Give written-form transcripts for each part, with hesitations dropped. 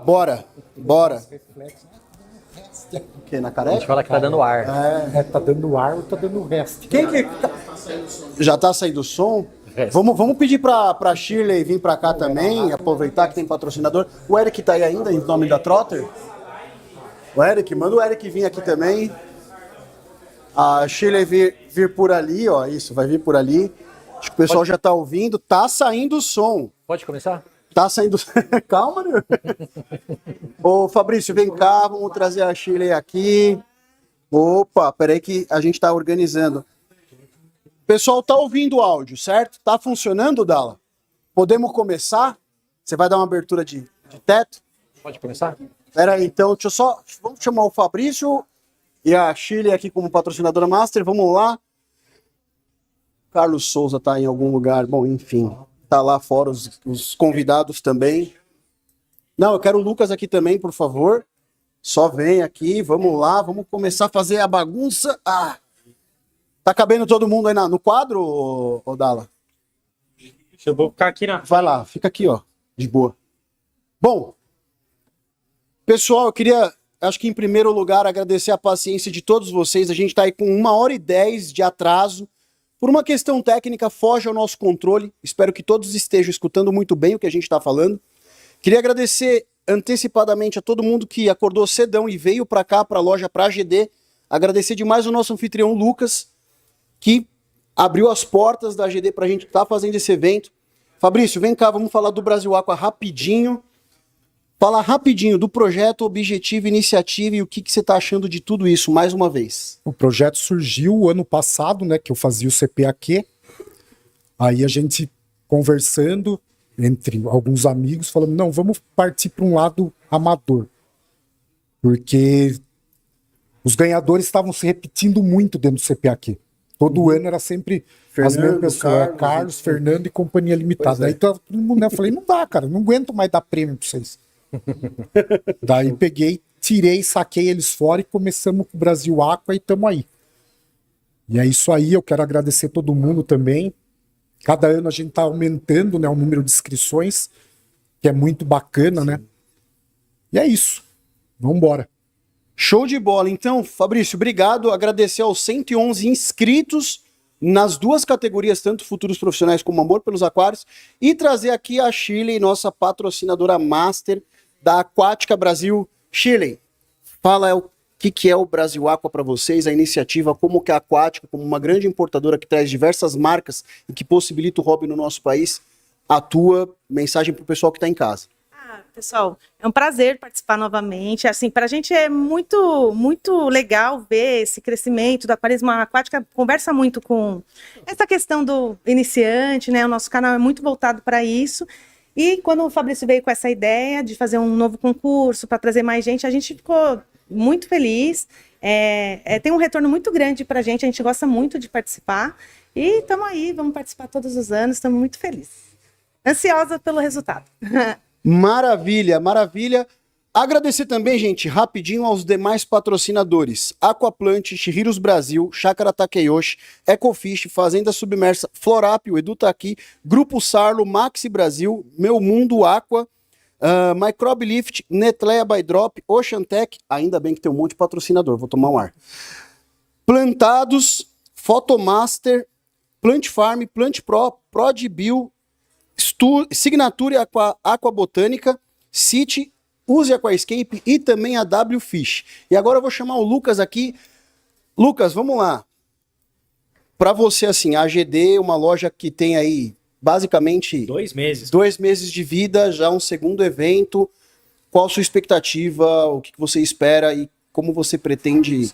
Bora, bora. O que, na A careca? gente fala que tá dando ar. Tá dando ar ou tá dando resto? Quem que... Já tá saindo o som? Vamos pedir pra Shirley vir pra cá também, aproveitar que tem patrocinador. O Eric tá aí ainda, em nome da Trotter? O Eric, manda o Eric vir aqui também. A Shirley vir por ali, ó, isso, vai vir por ali. Acho que o pessoal já tá ouvindo, tá saindo o som. Pode começar? Tá saindo... Calma, né? Ô, Fabrício, vem cá, vamos trazer a Shirley aqui. Opa, peraí que a gente tá organizando. O pessoal tá ouvindo o áudio, certo? Tá funcionando, Dala? Podemos começar? Você vai dar uma abertura de teto? Pode começar? Peraí, então, deixa eu só... Vamos chamar o Fabrício e a Shirley aqui como patrocinadora master. Vamos lá. Carlos Souza tá em algum lugar. Bom, enfim... Tá lá fora os convidados também. Não, eu quero o Lucas aqui também, por favor. Só vem aqui, vamos lá, vamos começar a fazer a bagunça. Ah, tá cabendo todo mundo aí no quadro, ô Dala? Eu vou ficar aqui na... Vai lá, fica aqui, ó, de boa. Bom, pessoal, eu queria, acho que em primeiro lugar, agradecer a paciência de todos vocês. A gente tá aí com 1h10 de atraso. Por uma questão técnica, foge ao nosso controle. Espero que todos estejam escutando muito bem o que a gente está falando. Queria agradecer antecipadamente a todo mundo que acordou cedão e veio para cá, para a loja, para a GD. Agradecer demais o nosso anfitrião Lucas, que abriu as portas da GD para a gente estar fazendo esse evento. Fabrício, vem cá, vamos falar do Brasil Aqua rapidinho. Falar rapidinho do projeto, objetivo, iniciativa e o que você está achando de tudo isso, mais uma vez. O projeto surgiu ano passado, né, que eu fazia o CPAQ. Aí a gente conversando entre alguns amigos, falando, não, vamos partir para um lado amador. Porque os ganhadores estavam se repetindo muito dentro do CPAQ. Todo ano era sempre as mesmas pessoas, Carlos, Fernando e Companhia Limitada. Aí todo mundo, né, eu falei, não dá, cara, não aguento mais dar prêmio para vocês. Daí peguei, tirei, saquei eles fora e começamos com o Brasil Aqua e estamos aí. E é isso aí, eu quero agradecer todo mundo também. Cada ano a gente está aumentando, né, o número de inscrições, que é muito bacana, né? E é isso. Vamos embora. Show de bola. Então, Fabrício, obrigado. Agradecer aos 111 inscritos nas duas categorias, tanto futuros profissionais como amor pelos aquários, e trazer aqui a Shirley, nossa patrocinadora master da Aquática Brasil. Shirley, fala o que é o Brasil Aqua para vocês, a iniciativa, como que a Aquática, como uma grande importadora que traz diversas marcas e que possibilita o hobby no nosso país, atua. Mensagem para o pessoal que está em casa. Pessoal, é um prazer participar novamente. Assim, para a gente é muito, muito legal ver esse crescimento da aquarismo. A Aquática conversa muito com essa questão do iniciante, né? O nosso canal é muito voltado para isso. E quando o Fabrício veio com essa ideia de fazer um novo concurso para trazer mais gente, a gente ficou muito feliz. Tem um retorno muito grande para a gente gosta muito de participar. E estamos aí, vamos participar todos os anos, estamos muito felizes. Ansiosa pelo resultado. Maravilha, maravilha. Agradecer também, gente, rapidinho aos demais patrocinadores. Aquaplant, Shihiros Brasil, Chácara Takeyoshi, Ecofish, Fazenda Submersa, Florap, o Edu tá aqui, Grupo Sarlo, Maxi Brasil, Meu Mundo Aqua, Microbe Lift, Netleia by Drop, Oceantec, ainda bem que tem um monte de patrocinador, vou tomar um ar. Plantados, Photomaster, Plant Farm, Plant Pro, ProdBio, Signature Aqua Botânica, City, Use Aquascape e também a W Fish. E agora eu vou chamar o Lucas aqui. Lucas, vamos lá. Para você, assim, a GD, uma loja que tem aí basicamente 2 meses. 2 meses de vida, já um segundo evento. Qual a sua expectativa? O que você espera e como você pretende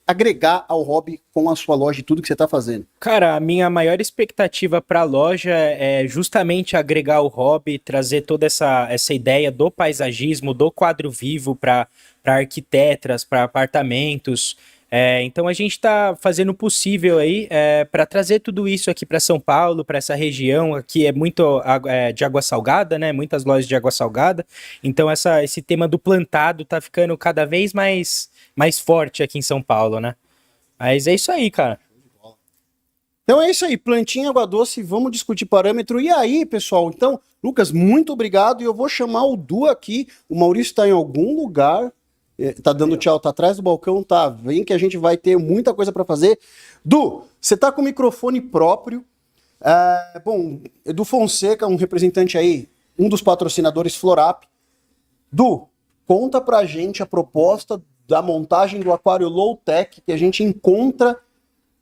agregar ao hobby com a sua loja e tudo que você está fazendo? Cara, a minha maior expectativa para a loja é justamente agregar o hobby, trazer toda essa ideia do paisagismo, do quadro vivo para arquitetas, para apartamentos. Então a gente está fazendo o possível aí para trazer tudo isso aqui para São Paulo, para essa região aqui é muito de água salgada, né? Muitas lojas de água salgada. Então esse tema do plantado tá ficando cada vez mais forte aqui em São Paulo, né? Mas é isso aí, cara. Então é isso aí, plantinha, água doce, vamos discutir parâmetro. E aí, pessoal, então, Lucas, muito obrigado. E eu vou chamar o Du aqui. O Maurício está em algum lugar, tá dando tchau, tá atrás do balcão, tá? Vem que a gente vai ter muita coisa para fazer. Du, você tá com o microfone próprio. Bom, Edu Fonseca, um representante aí, um dos patrocinadores Florap. Du, conta pra gente a proposta da montagem do aquário Low Tech, que a gente encontra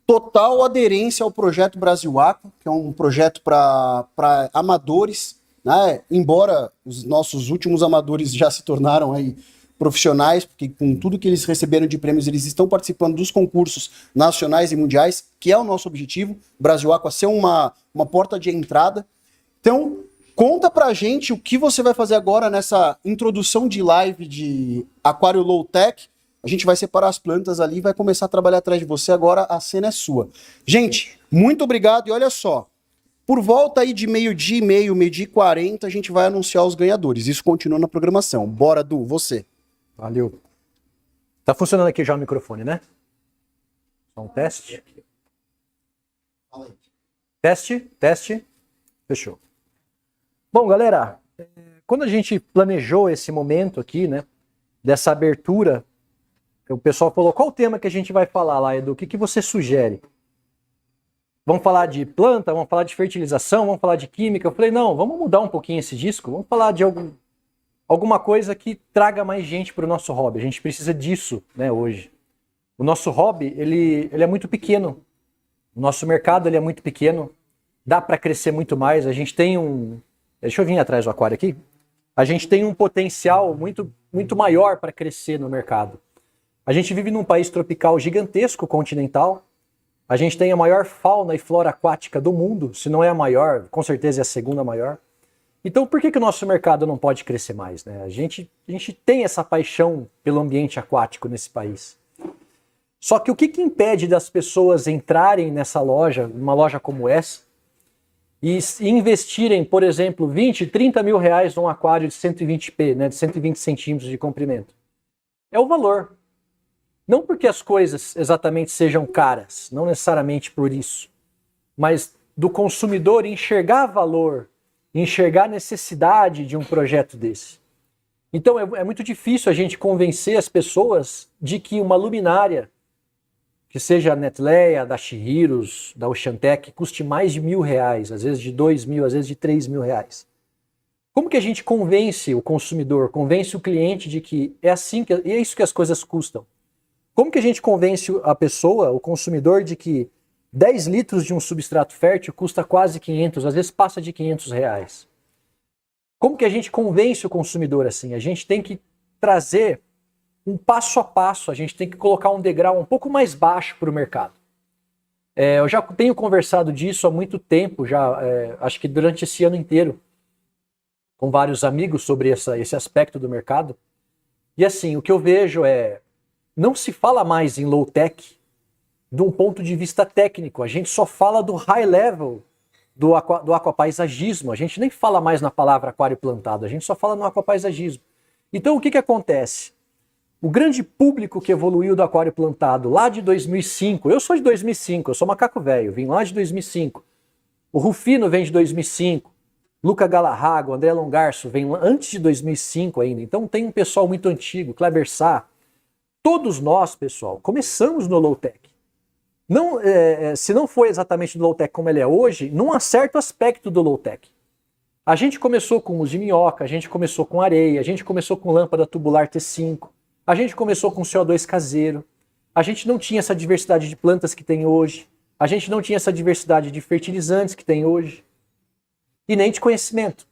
total aderência ao projeto Brasil Aqua, que é um projeto para amadores, né? Embora os nossos últimos amadores já se tornaram aí profissionais, porque com tudo que eles receberam de prêmios, eles estão participando dos concursos nacionais e mundiais, que é o nosso objetivo, Brasil Aqua ser uma porta de entrada. Então, conta pra gente o que você vai fazer agora nessa introdução de live de aquário Low Tech. A gente vai separar as plantas ali e vai começar a trabalhar atrás de você. Agora a cena é sua. Gente, muito obrigado. E olha só, por volta aí de meio-dia e meio, meio-dia e 40, a gente vai anunciar os ganhadores. Isso continua na programação. Bora, Du, você. Valeu. Tá funcionando aqui já o microfone, né? Só um teste. Teste. Fechou. Bom, galera, quando a gente planejou esse momento aqui, né, dessa abertura, o pessoal falou, qual o tema que a gente vai falar lá, Edu? O que você sugere? Vamos falar de planta? Vamos falar de fertilização? Vamos falar de química? Eu falei, não, vamos mudar um pouquinho esse disco. Vamos falar de alguma coisa que traga mais gente para o nosso hobby. A gente precisa disso, né, hoje. O nosso hobby, ele é muito pequeno. O nosso mercado, ele é muito pequeno. Dá para crescer muito mais. A gente tem um... Deixa eu vir atrás do aquário aqui. A gente tem um potencial muito, muito maior para crescer no mercado. A gente vive num país tropical gigantesco, continental. A gente tem a maior fauna e flora aquática do mundo. Se não é a maior, com certeza é a segunda maior. Então por que o nosso mercado não pode crescer mais, né? A gente tem essa paixão pelo ambiente aquático nesse país. Só que o que impede das pessoas entrarem nessa loja, uma loja como essa, e investirem, por exemplo, 20, 30 mil reais num aquário de 120p, né, de 120 centímetros de comprimento? É o valor. Não porque as coisas exatamente sejam caras, não necessariamente por isso, mas do consumidor enxergar valor, enxergar necessidade de um projeto desse. Então é muito difícil a gente convencer as pessoas de que uma luminária, que seja a Netleia, da Chihiros, da Oceantec, custe mais de R$1.000, às vezes de 2.000, às vezes de 3.000 reais. Como que a gente convence o consumidor, convence o cliente de que é assim, e é isso que as coisas custam? Como que a gente convence a pessoa, o consumidor, de que 10 litros de um substrato fértil custa quase 500, às vezes passa de 500 reais? Como que a gente convence o consumidor assim? A gente tem que trazer um passo a passo, a gente tem que colocar um degrau um pouco mais baixo para o mercado. Eu já tenho conversado disso há muito tempo, acho que durante esse ano inteiro, com vários amigos sobre esse aspecto do mercado. E assim, o que eu vejo não se fala mais em low-tech de um ponto de vista técnico, a gente só fala do high level do aquapaisagismo, a gente nem fala mais na palavra aquário plantado, a gente só fala no aquapaisagismo. Então o que acontece? O grande público que evoluiu do aquário plantado lá de 2005, eu sou de 2005, eu sou macaco velho, vim lá de 2005, o Rufino vem de 2005, Luca Galarrago, André Longarço vem antes de 2005 ainda, então tem um pessoal muito antigo, Kleber Sá. Todos nós, pessoal, começamos no low-tech. Se não foi exatamente do low-tech como ele é hoje, num certo aspecto do low-tech. A gente começou com os de minhoca, a gente começou com areia, a gente começou com lâmpada tubular T5, a gente começou com CO2 caseiro, a gente não tinha essa diversidade de plantas que tem hoje, a gente não tinha essa diversidade de fertilizantes que tem hoje, e nem de conhecimento.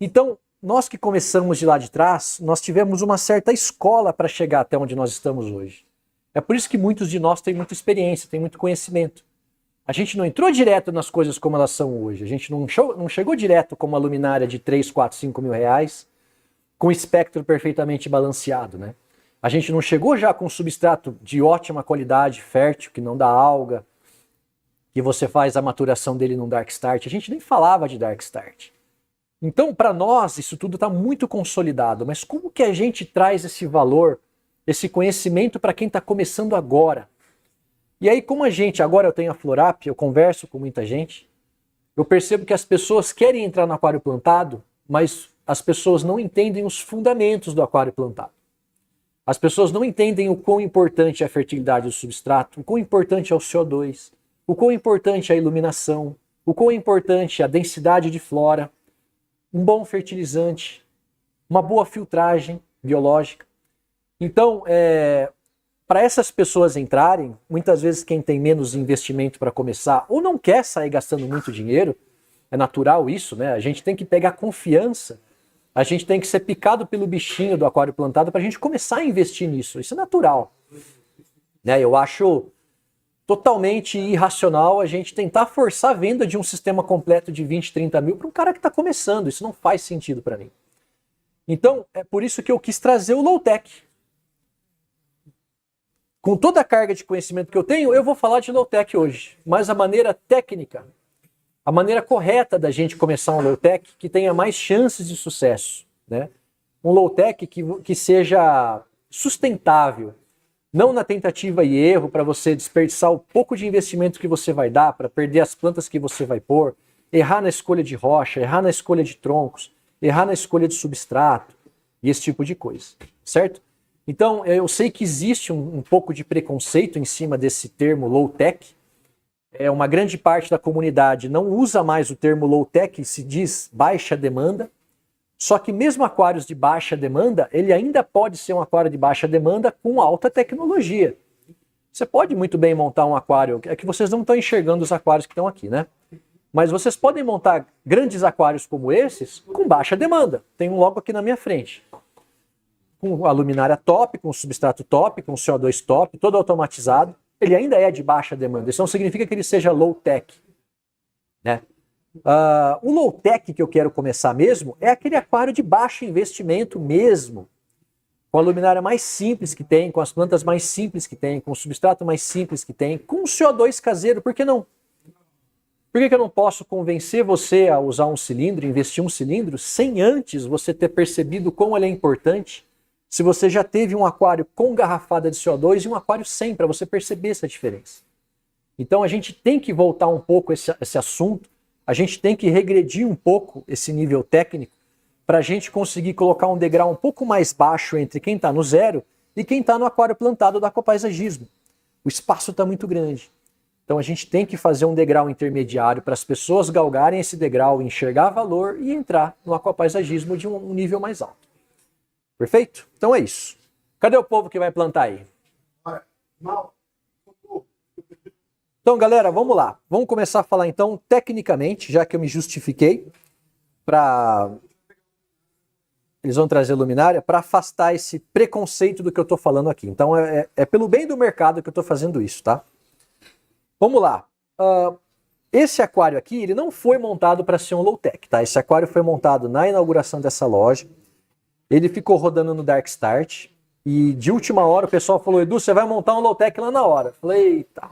Então, nós que começamos de lá de trás, nós tivemos uma certa escola para chegar até onde nós estamos hoje. É por isso que muitos de nós têm muita experiência, têm muito conhecimento. A gente não entrou direto nas coisas como elas são hoje. A gente não chegou direto com uma luminária de 3, 4, 5 mil reais, com espectro perfeitamente balanceado, né? A gente não chegou já com substrato de ótima qualidade, fértil, que não dá alga, que você faz a maturação dele num Dark Start. A gente nem falava de Dark Start. Então, para nós, isso tudo está muito consolidado, mas como que a gente traz esse valor, esse conhecimento para quem está começando agora? E aí, como agora eu tenho a Florap, eu converso com muita gente, eu percebo que as pessoas querem entrar no aquário plantado, mas as pessoas não entendem os fundamentos do aquário plantado. As pessoas não entendem o quão importante é a fertilidade do substrato, o quão importante é o CO2, o quão importante é a iluminação, o quão importante é a densidade de flora, um bom fertilizante, uma boa filtragem biológica. Então, para essas pessoas entrarem, muitas vezes quem tem menos investimento para começar ou não quer sair gastando muito dinheiro, é natural isso, né? A gente tem que pegar confiança, a gente tem que ser picado pelo bichinho do aquário plantado para a gente começar a investir nisso. Isso é natural. Né? Eu acho totalmente irracional a gente tentar forçar a venda de um sistema completo de 20, 30 mil para um cara que está começando. Isso não faz sentido para mim. Então, é por isso que eu quis trazer o low-tech. Com toda a carga de conhecimento que eu tenho, eu vou falar de low-tech hoje. Mas a maneira técnica, a maneira correta da gente começar um low-tech que tenha mais chances de sucesso. Né? Um low-tech que seja sustentável. Não na tentativa e erro para você desperdiçar o pouco de investimento que você vai dar, para perder as plantas que você vai pôr, errar na escolha de rocha, errar na escolha de troncos, errar na escolha de substrato e esse tipo de coisa. Certo? Então, eu sei que existe um pouco de preconceito em cima desse termo low-tech. Uma grande parte da comunidade não usa mais o termo low-tech, se diz baixa demanda. Só que mesmo aquários de baixa demanda, ele ainda pode ser um aquário de baixa demanda com alta tecnologia. Você pode muito bem montar um aquário, é que vocês não estão enxergando os aquários que estão aqui, né? Mas vocês podem montar grandes aquários como esses com baixa demanda. Tem um logo aqui na minha frente. Com a luminária top, com o substrato top, com o CO2 top, todo automatizado. Ele ainda é de baixa demanda. Isso não significa que ele seja low-tech. Né? O low-tech que eu quero começar mesmo é aquele aquário de baixo investimento mesmo. Com a luminária mais simples que tem, com as plantas mais simples que tem, com o substrato mais simples que tem, com o CO2 caseiro, por que não? Por que eu não posso convencer você a usar um cilindro, investir um cilindro, sem antes você ter percebido como ele é importante? Se você já teve um aquário com garrafada de CO2 e um aquário sem, para você perceber essa diferença. Então a gente tem que voltar um pouco esse assunto, a gente tem que regredir um pouco esse nível técnico para a gente conseguir colocar um degrau um pouco mais baixo entre quem está no zero e quem está no aquário plantado da aquapaisagismo. O espaço está muito grande. Então a gente tem que fazer um degrau intermediário para as pessoas galgarem esse degrau, enxergar valor e entrar no aquapaisagismo de um nível mais alto. Perfeito? Então é isso. Cadê o povo que vai plantar aí? Então, galera, vamos lá. Vamos começar a falar então tecnicamente, já que eu me justifiquei para... Eles vão trazer luminária para afastar esse preconceito do que eu estou falando aqui. Então é pelo bem do mercado que eu estou fazendo isso, tá? Vamos lá. Esse aquário aqui, ele não foi montado para ser um low-tech, tá? Esse aquário foi montado na inauguração dessa loja. Ele ficou rodando no Dark Start e de última hora o pessoal falou: Edu, você vai montar um low-tech lá na hora. Eu falei: eita,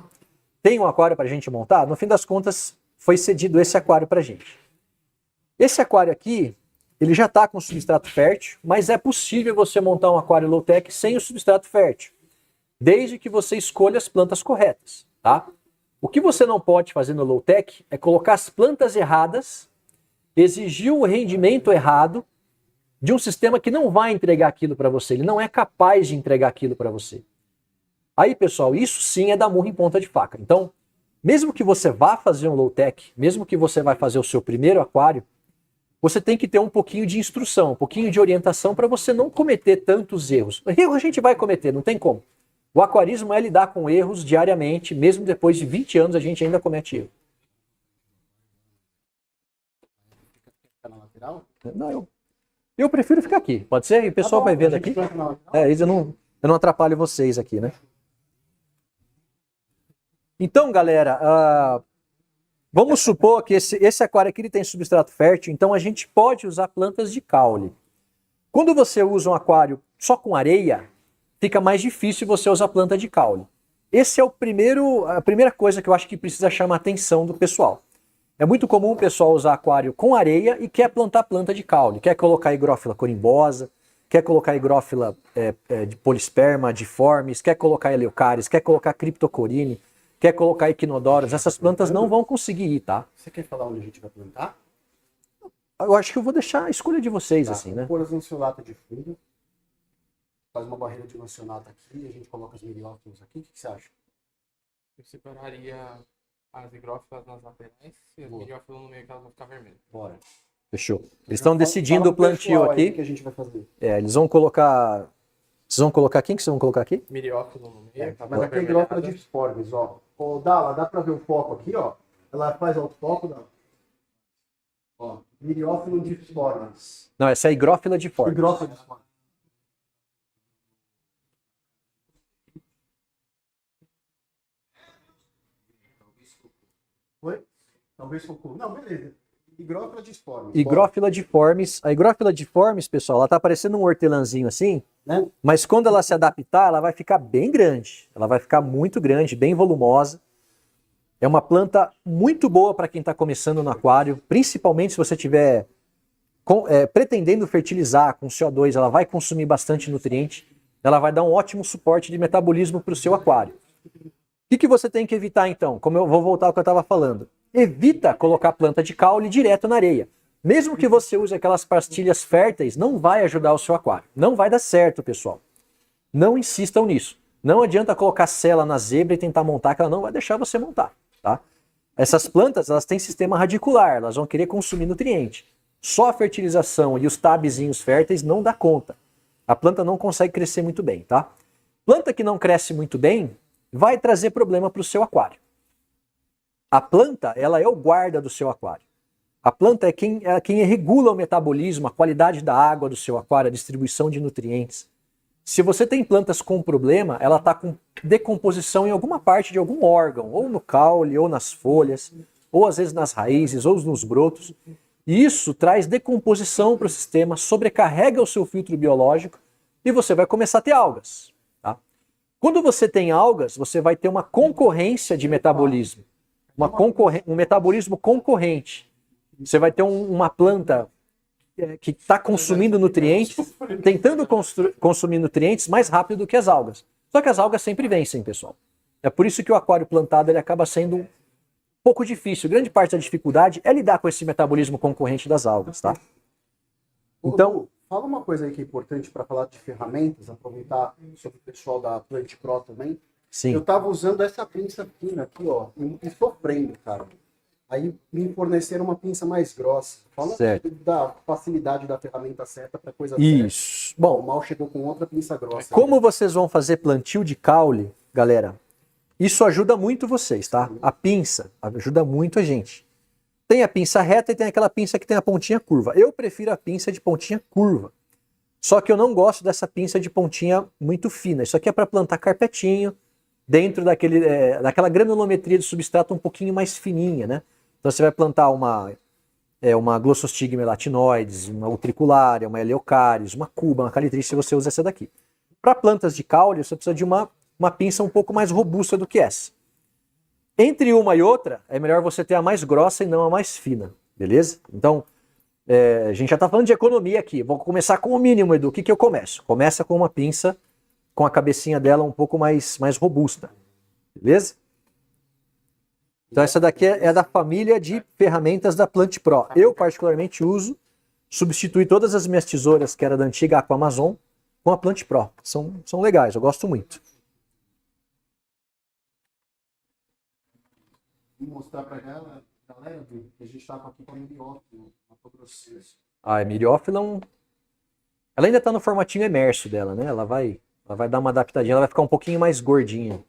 tem um aquário para a gente montar? No fim das contas, foi cedido esse aquário para a gente. Esse aquário aqui, ele já está com substrato fértil, mas é possível você montar um aquário low-tech sem o substrato fértil, desde que você escolha as plantas corretas, tá? O que você não pode fazer no low-tech é colocar as plantas erradas, exigir o rendimento errado de um sistema que não vai entregar aquilo para você, ele não é capaz de entregar aquilo para você. Aí, pessoal, isso sim é dar murro em ponta de faca. Então, mesmo que você vá fazer um low-tech, mesmo que você vai fazer o seu primeiro aquário, você tem que ter um pouquinho de instrução, um pouquinho de orientação para você não cometer tantos erros. Erro a gente vai cometer, não tem como. O aquarismo é lidar com erros diariamente, mesmo depois de 20 anos a gente ainda comete erro. Não, eu prefiro ficar aqui, pode ser? E o pessoal vai vendo aqui. Eu não atrapalho vocês aqui, né? Então, galera, vamos supor que esse aquário aqui ele tem substrato fértil, então a gente pode usar plantas de caule. Quando você usa um aquário só com areia, fica mais difícil você usar planta de caule. Esse é a primeira coisa que eu acho que precisa chamar a atenção do pessoal. É muito comum o pessoal usar aquário com areia e quer plantar planta de caule. Quer colocar higrófila corimbosa, quer colocar higrófila de polisperma, diformes, quer colocar eleucaris, quer colocar criptocorine. quer colocar equinodoras, essas plantas não vão conseguir ir, tá? Você quer falar onde a gente vai plantar? Eu acho que eu vou deixar a escolha de vocês, Tá, assim, vamos né? pôr as lanceolatas de fundo. Faz uma barreira de lanceolata aqui, a gente coloca as miriófilos aqui. O que você acha? Eu separaria as higrófilas nas laterais e as Boa. miriófilas no meio, que elas vão ficar vermelhas. Bora. Fechou. Eles estão decidindo Fala o pro plantio pessoal aí aqui. o que a gente vai fazer. Eles vão colocar... Vocês vão colocar quem que vocês vão colocar aqui? Miriófilo no meio, Mas aqui é hidrófila de espormes, ó. Ô, Dala, dá pra ver o foco aqui, ó? Ela faz autofoco, Dala. Ó, miriófilo de espormes. Não, essa é a higrófila de forte. Hidrófila de espormes. Oi? Talvez focou. Não, beleza. Hidrófila de espormes. Higrófila de formes. A higrófila de formes, pessoal, ela tá parecendo um hortelãzinho assim, Né? mas quando ela se adaptar, ela vai ficar bem grande. Ela vai ficar muito grande, bem volumosa. É uma planta muito boa para quem está começando no aquário, principalmente se você estiver pretendendo fertilizar com CO2, ela vai consumir bastante nutriente, ela vai dar um ótimo suporte de metabolismo para o seu aquário. O que você tem que evitar então? Como eu vou voltar ao que eu estava falando. Evita colocar planta de caule direto na areia. Mesmo que você use aquelas pastilhas férteis, não vai ajudar o seu aquário. Não vai dar certo, pessoal. Não insistam nisso. Não adianta colocar sela na zebra e tentar montar, que ela não vai deixar você montar. Tá? Essas plantas, elas têm sistema radicular, elas vão querer consumir nutriente. Só a fertilização e os tabzinhos férteis não dá conta. A planta não consegue crescer muito bem, tá? Planta que não cresce muito bem vai trazer problema para o seu aquário. A planta, ela é o guarda do seu aquário. A planta é quem regula o metabolismo, a qualidade da água do seu aquário, a distribuição de nutrientes. Se você tem plantas com problema, ela está com decomposição em alguma parte de algum órgão, ou no caule, ou nas folhas, ou às vezes nas raízes, ou nos brotos. E isso traz decomposição para o sistema, sobrecarrega o seu filtro biológico e você vai começar a ter algas. Tá? Quando você tem algas, você vai ter uma concorrência de metabolismo, um metabolismo concorrente. Você vai ter uma planta que está consumindo nutrientes, tentando consumir nutrientes mais rápido do que as algas. Só que as algas sempre vencem, pessoal. É por isso que o aquário plantado ele acaba sendo um pouco difícil. Grande parte da dificuldade é lidar com esse metabolismo concorrente das algas, tá? Então, fala uma coisa aí que é importante para falar de ferramentas, aproveitar sobre o pessoal da Plant Pro também. Sim. Eu tava usando essa pinça fina aqui, ó, e sofrendo, cara. Aí me forneceram uma pinça mais grossa. Fala Certo. da facilidade da ferramenta certa para coisa certa. Isso. Bom, O mal chegou com outra pinça grossa. como vocês vão fazer plantio de caule, galera, isso ajuda muito vocês, tá? A pinça ajuda muito a gente. Tem a pinça reta e tem aquela pinça que tem a pontinha curva. Eu prefiro a pinça de pontinha curva. Só que eu não gosto dessa pinça de pontinha muito fina. Isso aqui é para plantar carpetinho, dentro daquela granulometria de substrato um pouquinho mais fininha, né? Então você vai plantar uma Glossostigma elatinoides, uma utricularia, uma Eleocaris, uma cuba, uma calitrice, se você usa essa daqui. Para plantas de caule, você precisa de uma pinça um pouco mais robusta do que essa. Entre uma e outra, é melhor você ter a mais grossa e não a mais fina, beleza? Então, a gente já está falando de economia aqui. Vou começar com o mínimo, Edu. O que eu começo? Começa com uma pinça com a cabecinha dela um pouco mais robusta, beleza? Então essa daqui é da família de ferramentas da Plant Pro. Eu particularmente substituí todas as minhas tesouras, que era da antiga Aqua Amazon, com a Plant Pro. São legais, eu gosto muito. Vou mostrar para galera que a gente estava aqui com a miriófila, uma progressiva. A miriófila ela ainda está no formatinho emerso dela, né? Ela vai dar uma adaptadinha, ela vai ficar um pouquinho mais gordinha.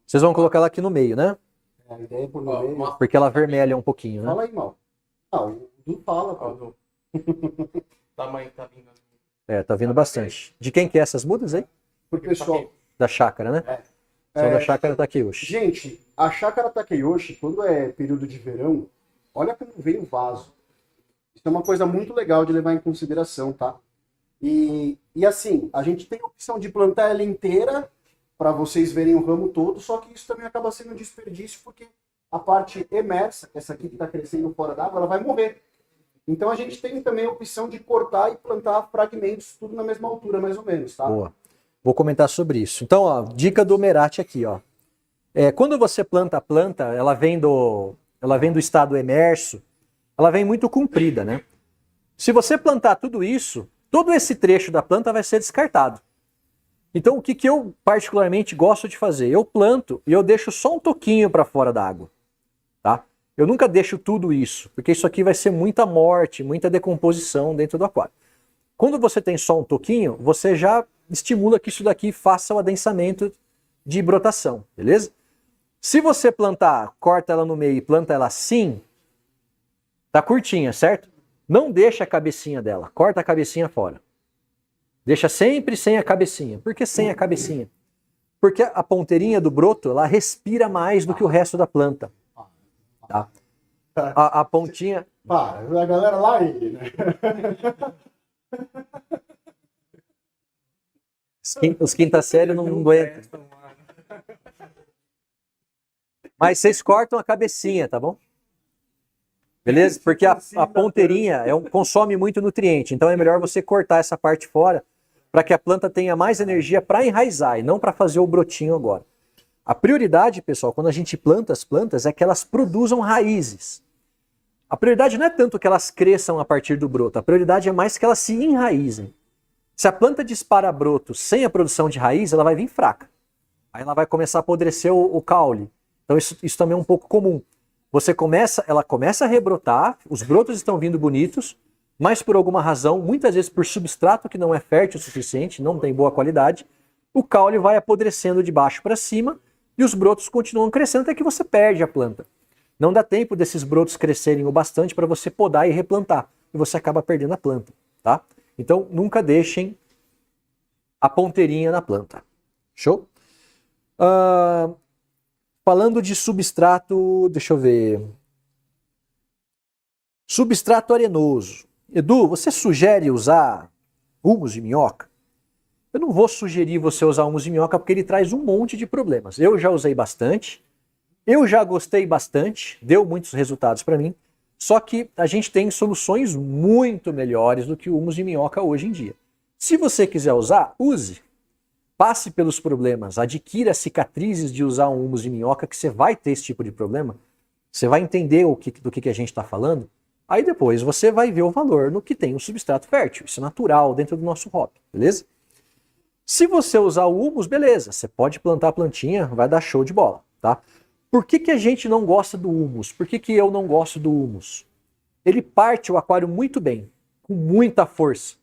Vocês vão colocar ela aqui no meio, né? A ideia é por no meio. Porque ela vermelha um pouquinho, né? Fala aí, Mal. O Du fala, pô. Tamanho tá vindo. Tá vindo bastante. De quem que é essas mudas aí? Pro pessoal. Da chácara, né? São da chácara Takeyoshi. Gente, a chácara Takeyoshi, quando é período de verão, olha como vem o vaso. Isso é uma coisa muito legal de levar em consideração, tá? E assim, a gente tem a opção de plantar ela inteira para vocês verem o ramo todo, só que isso também acaba sendo um desperdício, porque a parte emersa, essa aqui que está crescendo fora d'água, ela vai morrer. Então a gente tem também a opção de cortar e plantar fragmentos, tudo na mesma altura, mais ou menos, tá? Boa. Vou comentar sobre isso. Então, ó, dica do Merati aqui, ó. Quando você planta a planta, ela vem do estado emerso, ela vem muito comprida, né? Se você plantar tudo isso, todo esse trecho da planta vai ser descartado. Então, o que eu particularmente gosto de fazer? Eu planto e eu deixo só um toquinho para fora da água, tá? Eu nunca deixo tudo isso, porque isso aqui vai ser muita morte, muita decomposição dentro do aquário. Quando você tem só um toquinho, você já estimula que isso daqui faça o adensamento de brotação, beleza? Se você plantar, corta ela no meio e planta ela assim, tá curtinha, certo? Não deixa a cabecinha dela, corta a cabecinha fora. Deixa sempre sem a cabecinha. Por que sem a cabecinha? Porque a ponteirinha do broto, ela respira mais do que o resto da planta. Tá? A pontinha... Para, a galera lá aí, né? Os quinta série não aguentam. Mas vocês cortam a cabecinha, tá bom? Beleza? Porque a ponteirinha consome muito nutriente. Então é melhor você cortar essa parte fora para que a planta tenha mais energia para enraizar e não para fazer o brotinho agora. A prioridade, pessoal, quando a gente planta as plantas é que elas produzam raízes. A prioridade não é tanto que elas cresçam a partir do broto, a prioridade é mais que elas se enraizem. Se a planta dispara broto sem a produção de raiz, ela vai vir fraca. Aí ela vai começar a apodrecer o caule. Então isso também é um pouco comum. Ela começa a rebrotar, os brotos estão vindo bonitos, mas por alguma razão, muitas vezes por substrato que não é fértil o suficiente, não tem boa qualidade, o caule vai apodrecendo de baixo para cima e os brotos continuam crescendo até que você perde a planta. Não dá tempo desses brotos crescerem o bastante para você podar e replantar, e você acaba perdendo a planta, tá? Então nunca deixem a ponteirinha na planta. Show? Falando de substrato, deixa eu ver. Substrato arenoso. Edu, você sugere usar humus de minhoca? Eu não vou sugerir você usar humus de minhoca porque ele traz um monte de problemas. Eu já usei bastante, eu já gostei bastante, deu muitos resultados para mim, só que a gente tem soluções muito melhores do que o humus de minhoca hoje em dia. Se você quiser usar, use. Passe pelos problemas, adquira cicatrizes de usar um humus de minhoca, que você vai ter esse tipo de problema, você vai entender do que a gente está falando, aí depois você vai ver o valor no que tem um substrato fértil. Isso é natural dentro do nosso hobby, beleza? Se você usar o humus, beleza, você pode plantar a plantinha, vai dar show de bola, tá? Por que a gente não gosta do humus? Por que eu não gosto do humus? Ele parte o aquário muito bem, com muita força.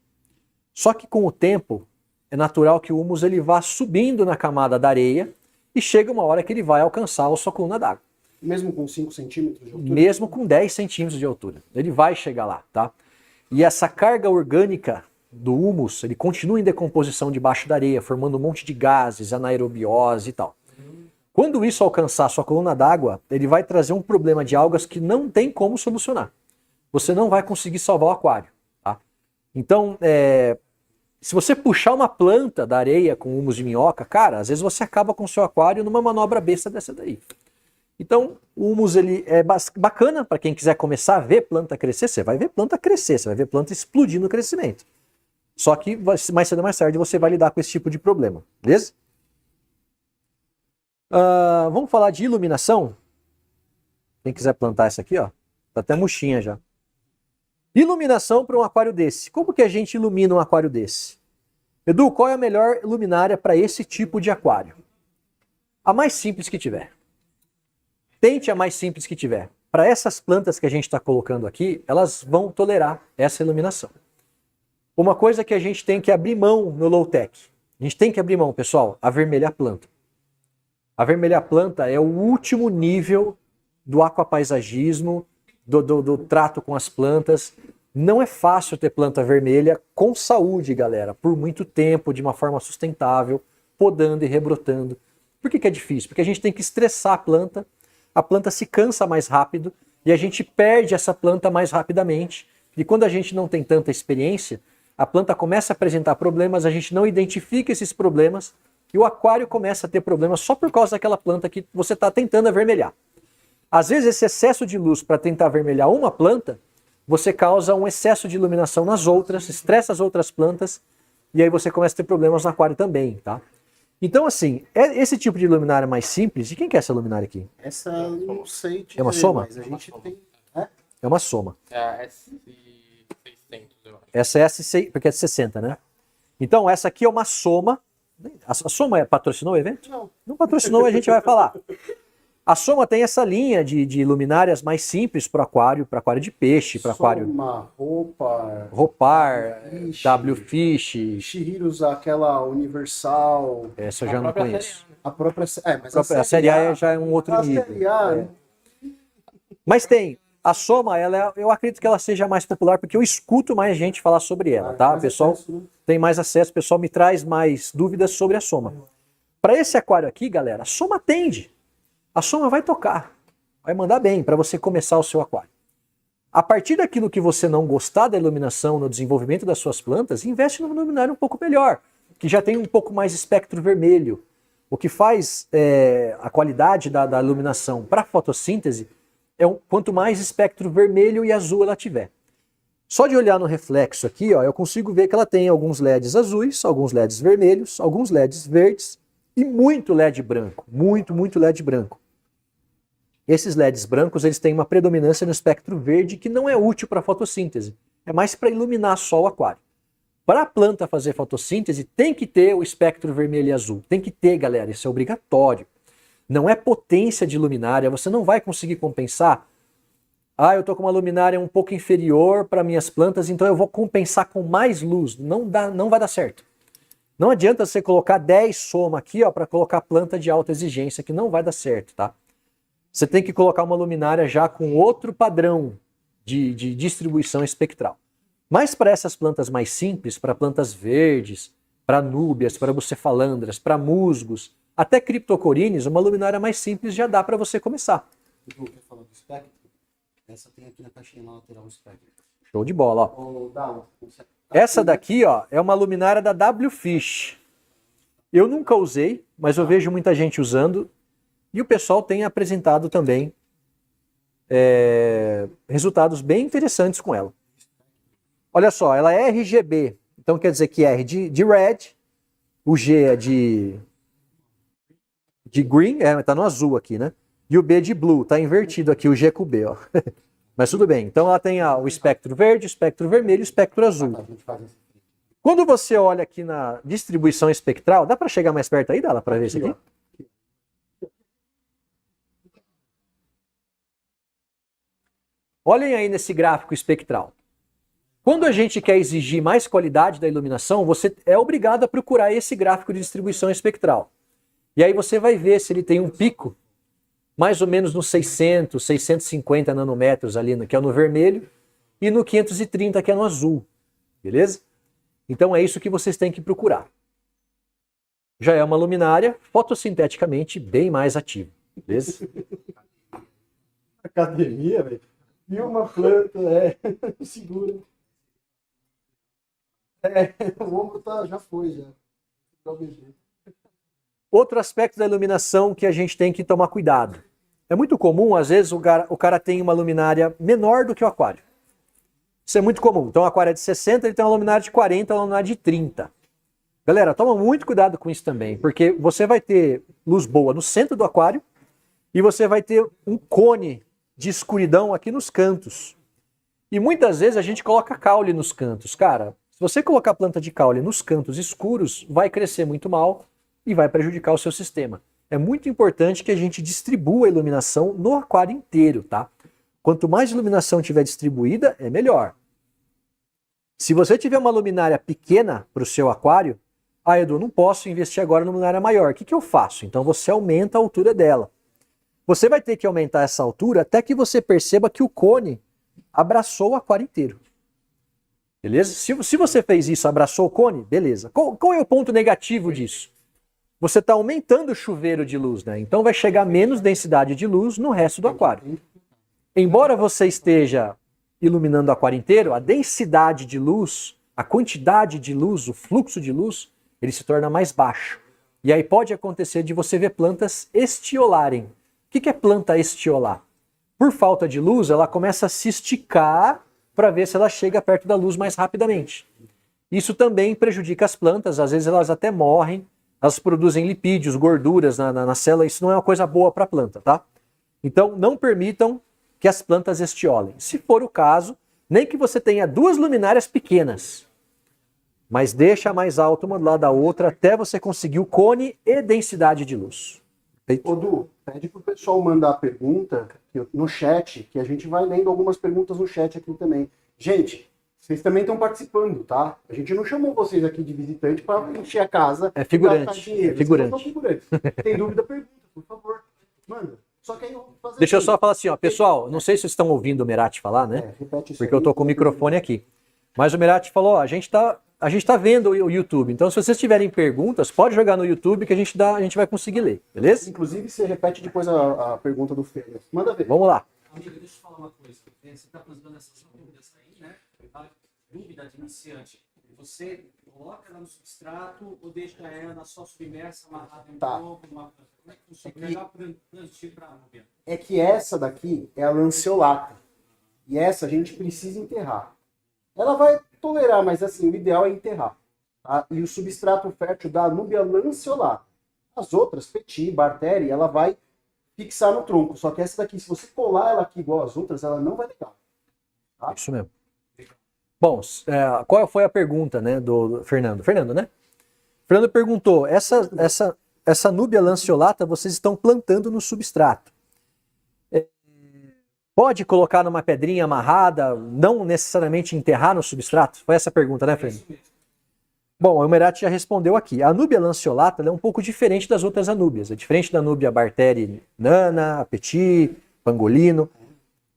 Só que com o tempo, é natural que o humus ele vá subindo na camada da areia e chega uma hora que ele vai alcançar a sua coluna d'água. Mesmo com 5 centímetros de altura? Mesmo com 10 centímetros de altura. Ele vai chegar lá, tá? E essa carga orgânica do humus, ele continua em decomposição debaixo da areia, formando um monte de gases, anaerobiose e tal. Quando isso alcançar a sua coluna d'água, ele vai trazer um problema de algas que não tem como solucionar. Você não vai conseguir salvar o aquário, tá? Então, se você puxar uma planta da areia com humus de minhoca, cara, às vezes você acaba com o seu aquário numa manobra besta dessa daí. Então, o humus ele é bacana para quem quiser começar a ver planta crescer. Você vai ver planta crescer, você vai ver planta explodir no crescimento. Só que mais cedo ou mais tarde você vai lidar com esse tipo de problema, beleza? Vamos falar de iluminação? Quem quiser plantar essa aqui, ó, tá até murchinha já. Iluminação para um aquário desse. Como que a gente ilumina um aquário desse? Edu, qual é a melhor luminária para esse tipo de aquário? A mais simples que tiver. Tente a mais simples que tiver. Para essas plantas que a gente está colocando aqui, elas vão tolerar essa iluminação. Uma coisa que a gente tem que abrir mão no low-tech. A gente tem que abrir mão, pessoal, avermelhar a planta. Avermelhar a planta é o último nível do aquapaisagismo, do trato com as plantas. Não é fácil ter planta vermelha com saúde, galera, por muito tempo, de uma forma sustentável, podando e rebrotando. Por que é difícil? Porque a gente tem que estressar a planta se cansa mais rápido e a gente perde essa planta mais rapidamente. E quando a gente não tem tanta experiência, a planta começa a apresentar problemas, a gente não identifica esses problemas e o aquário começa a ter problemas só por causa daquela planta que você está tentando avermelhar. Às vezes esse excesso de luz para tentar avermelhar uma planta, você causa um excesso de iluminação nas outras, estressa as outras plantas e aí você começa a ter problemas no aquário também, tá? Então, assim, esse tipo de luminária mais simples, de quem que é essa luminária aqui? Essa eu não sei dizer, É uma soma? mas a gente tem... É uma soma. É a S600, eu acho. Essa é S6, porque é de 60, né? Então, essa aqui é uma soma. A soma patrocinou o evento? Não. Não patrocinou, a gente vai falar. A Soma tem essa linha de luminárias mais simples para aquário de peixe, para aquário Soma, Ropar, Fish. W-Fish. Shihiro usa aquela universal, Essa eu já não própria conheço. a própria... mas A série A já é um outro a nível. série A, É. Mas tem. A Soma, eu acredito que ela seja mais popular porque eu escuto mais gente falar sobre ela, tá? O pessoal tem mais acesso, o pessoal me traz mais dúvidas sobre a Soma. Para esse aquário aqui, galera, a Soma atende. A Soma vai tocar, vai mandar bem para você começar o seu aquário. A partir daquilo que você não gostar da iluminação no desenvolvimento das suas plantas, investe numa luminária um pouco melhor, que já tem um pouco mais espectro vermelho. O que faz a qualidade da iluminação para fotossíntese é quanto mais espectro vermelho e azul ela tiver. Só de olhar no reflexo aqui, ó, eu consigo ver que ela tem alguns LEDs azuis, alguns LEDs vermelhos, alguns LEDs verdes e muito LED branco, muito LED branco. Esses LEDs brancos, eles têm uma predominância no espectro verde que não é útil para fotossíntese, é mais para iluminar só o aquário. Para a planta fazer fotossíntese, tem que ter o espectro vermelho e azul, tem que ter, galera, isso é obrigatório. Não é potência de luminária, você não vai conseguir compensar. Ah, eu estou com uma luminária um pouco inferior para minhas plantas, então eu vou compensar com mais luz. Não vai dar certo. Não adianta você colocar 10 Soma aqui para colocar planta de alta exigência, que não vai dar certo, tá? Você tem que colocar uma luminária já com outro padrão de distribuição espectral. Mas para essas plantas mais simples, para plantas verdes, para núbias, para bucefalandras, para musgos, até criptocorines, uma luminária mais simples já dá para você começar. Quer falar do espectro? Essa tem aqui na caixinha na lateral o espectro. Show de bola, ó. Ô, Dala, Essa daqui, ó, é uma luminária da W-Fish. Eu nunca usei, mas eu vejo muita gente usando. E o pessoal tem apresentado também resultados bem interessantes com ela. Olha só, ela é RGB. Então quer dizer que R de red, o G é de green, tá no azul aqui, né? E o B de blue, tá invertido aqui o G com o B, ó. Mas tudo bem. Então ela tem o espectro verde, o espectro vermelho e o espectro azul. Quando você olha aqui na distribuição espectral, dá para chegar mais perto aí, Dala, para ver isso aqui? Olhem aí nesse gráfico espectral. Quando a gente quer exigir mais qualidade da iluminação, você é obrigado a procurar esse gráfico de distribuição espectral. E aí você vai ver se ele tem um pico mais ou menos nos 600, 650 nanômetros ali, que é no vermelho, e no 530, que é no azul. Beleza? Então é isso que vocês têm que procurar. Já é uma luminária fotossinteticamente bem mais ativa. Beleza? Academia, velho. E uma planta, segura. O ombro já foi, já. Outro aspecto da iluminação que a gente tem que tomar cuidado. É muito comum, às vezes, o cara tem uma luminária menor do que o aquário. Isso é muito comum. Então, o aquário é de 60, ele tem uma luminária de 40, uma luminária de 30. Galera, toma muito cuidado com isso também, porque você vai ter luz boa no centro do aquário e você vai ter um cone de escuridão aqui nos cantos. E muitas vezes a gente coloca caule nos cantos. Cara, se você colocar planta de caule nos cantos escuros, vai crescer muito mal e vai prejudicar o seu sistema. É muito importante que a gente distribua a iluminação no aquário inteiro, tá? Quanto mais iluminação tiver distribuída, é melhor. Se você tiver uma luminária pequena para o seu aquário, Edu, não posso investir agora numa luminária maior. O que eu faço? Então você aumenta a altura dela. Você vai ter que aumentar essa altura até que você perceba que o cone abraçou o aquário inteiro. Beleza? Se você fez isso, abraçou o cone, beleza. Qual é o ponto negativo disso? Você está aumentando o chuveiro de luz, né? Então vai chegar menos densidade de luz no resto do aquário. Embora você esteja iluminando o aquário inteiro, a densidade de luz, a quantidade de luz, o fluxo de luz, ele se torna mais baixo. E aí pode acontecer de você ver plantas estiolarem. O que é planta estiolar? Por falta de luz, ela começa a se esticar para ver se ela chega perto da luz mais rapidamente. Isso também prejudica as plantas, às vezes elas até morrem, elas produzem lipídios, gorduras na célula, isso não é uma coisa boa para a planta, tá? Então não permitam que as plantas estiolem. Se for o caso, nem que você tenha 2 luminárias pequenas, mas deixa mais alto uma do lado da outra até você conseguir o cone e densidade de luz. Perfeito? Ô, Du, pede pro pessoal mandar a pergunta no chat, que a gente vai lendo algumas perguntas no chat aqui também. Gente, vocês também estão participando, tá? A gente não chamou vocês aqui de visitante para encher a casa. É figurante. Gastar dinheiro. É figurante. Vocês não são figurantes. Tem dúvida, pergunta, por favor. Manda. Só que aí eu vou fazer Deixa eu assim. só falar assim, ó, pessoal, não sei se vocês estão ouvindo o Merati falar, né? Repete isso Porque aí. eu tô com o microfone aqui. Mas o Merati falou, ó, a gente tá vendo o YouTube, então se vocês tiverem perguntas, pode jogar no YouTube que a gente vai conseguir ler, beleza? Inclusive, você repete depois a pergunta do Fê. Manda ver. Vamos lá. Amiga, deixa eu falar uma coisa. Você está plantando essas dúvidas aí, né? A dúvida de iniciante. Você coloca ela no substrato ou deixa ela só submersa, amarrada em um Tá. tronco, numa planta? Como é que funciona? Melhor plantio para a núbia. É que essa daqui é a lanceolata. E essa a gente precisa enterrar. Ela vai tolerar, mas assim, o ideal é enterrar. Tá? E o substrato fértil da núbia lanceolata. As outras, Petit, Barteri, ela vai fixar no tronco. Só que essa daqui, se você colar ela aqui igual as outras, ela não vai ligar. Isso mesmo. Bom, qual foi a pergunta, né, do Fernando? Fernando, né? Fernando perguntou, essa núbia lanceolata vocês estão plantando no substrato. Pode colocar numa pedrinha amarrada, não necessariamente enterrar no substrato? Foi essa a pergunta, né, Fernando? Bom, o Merati já respondeu aqui. A núbia lanceolata ela é um pouco diferente das outras anúbias. É diferente da núbia Barteri nana, Petit, pangolino.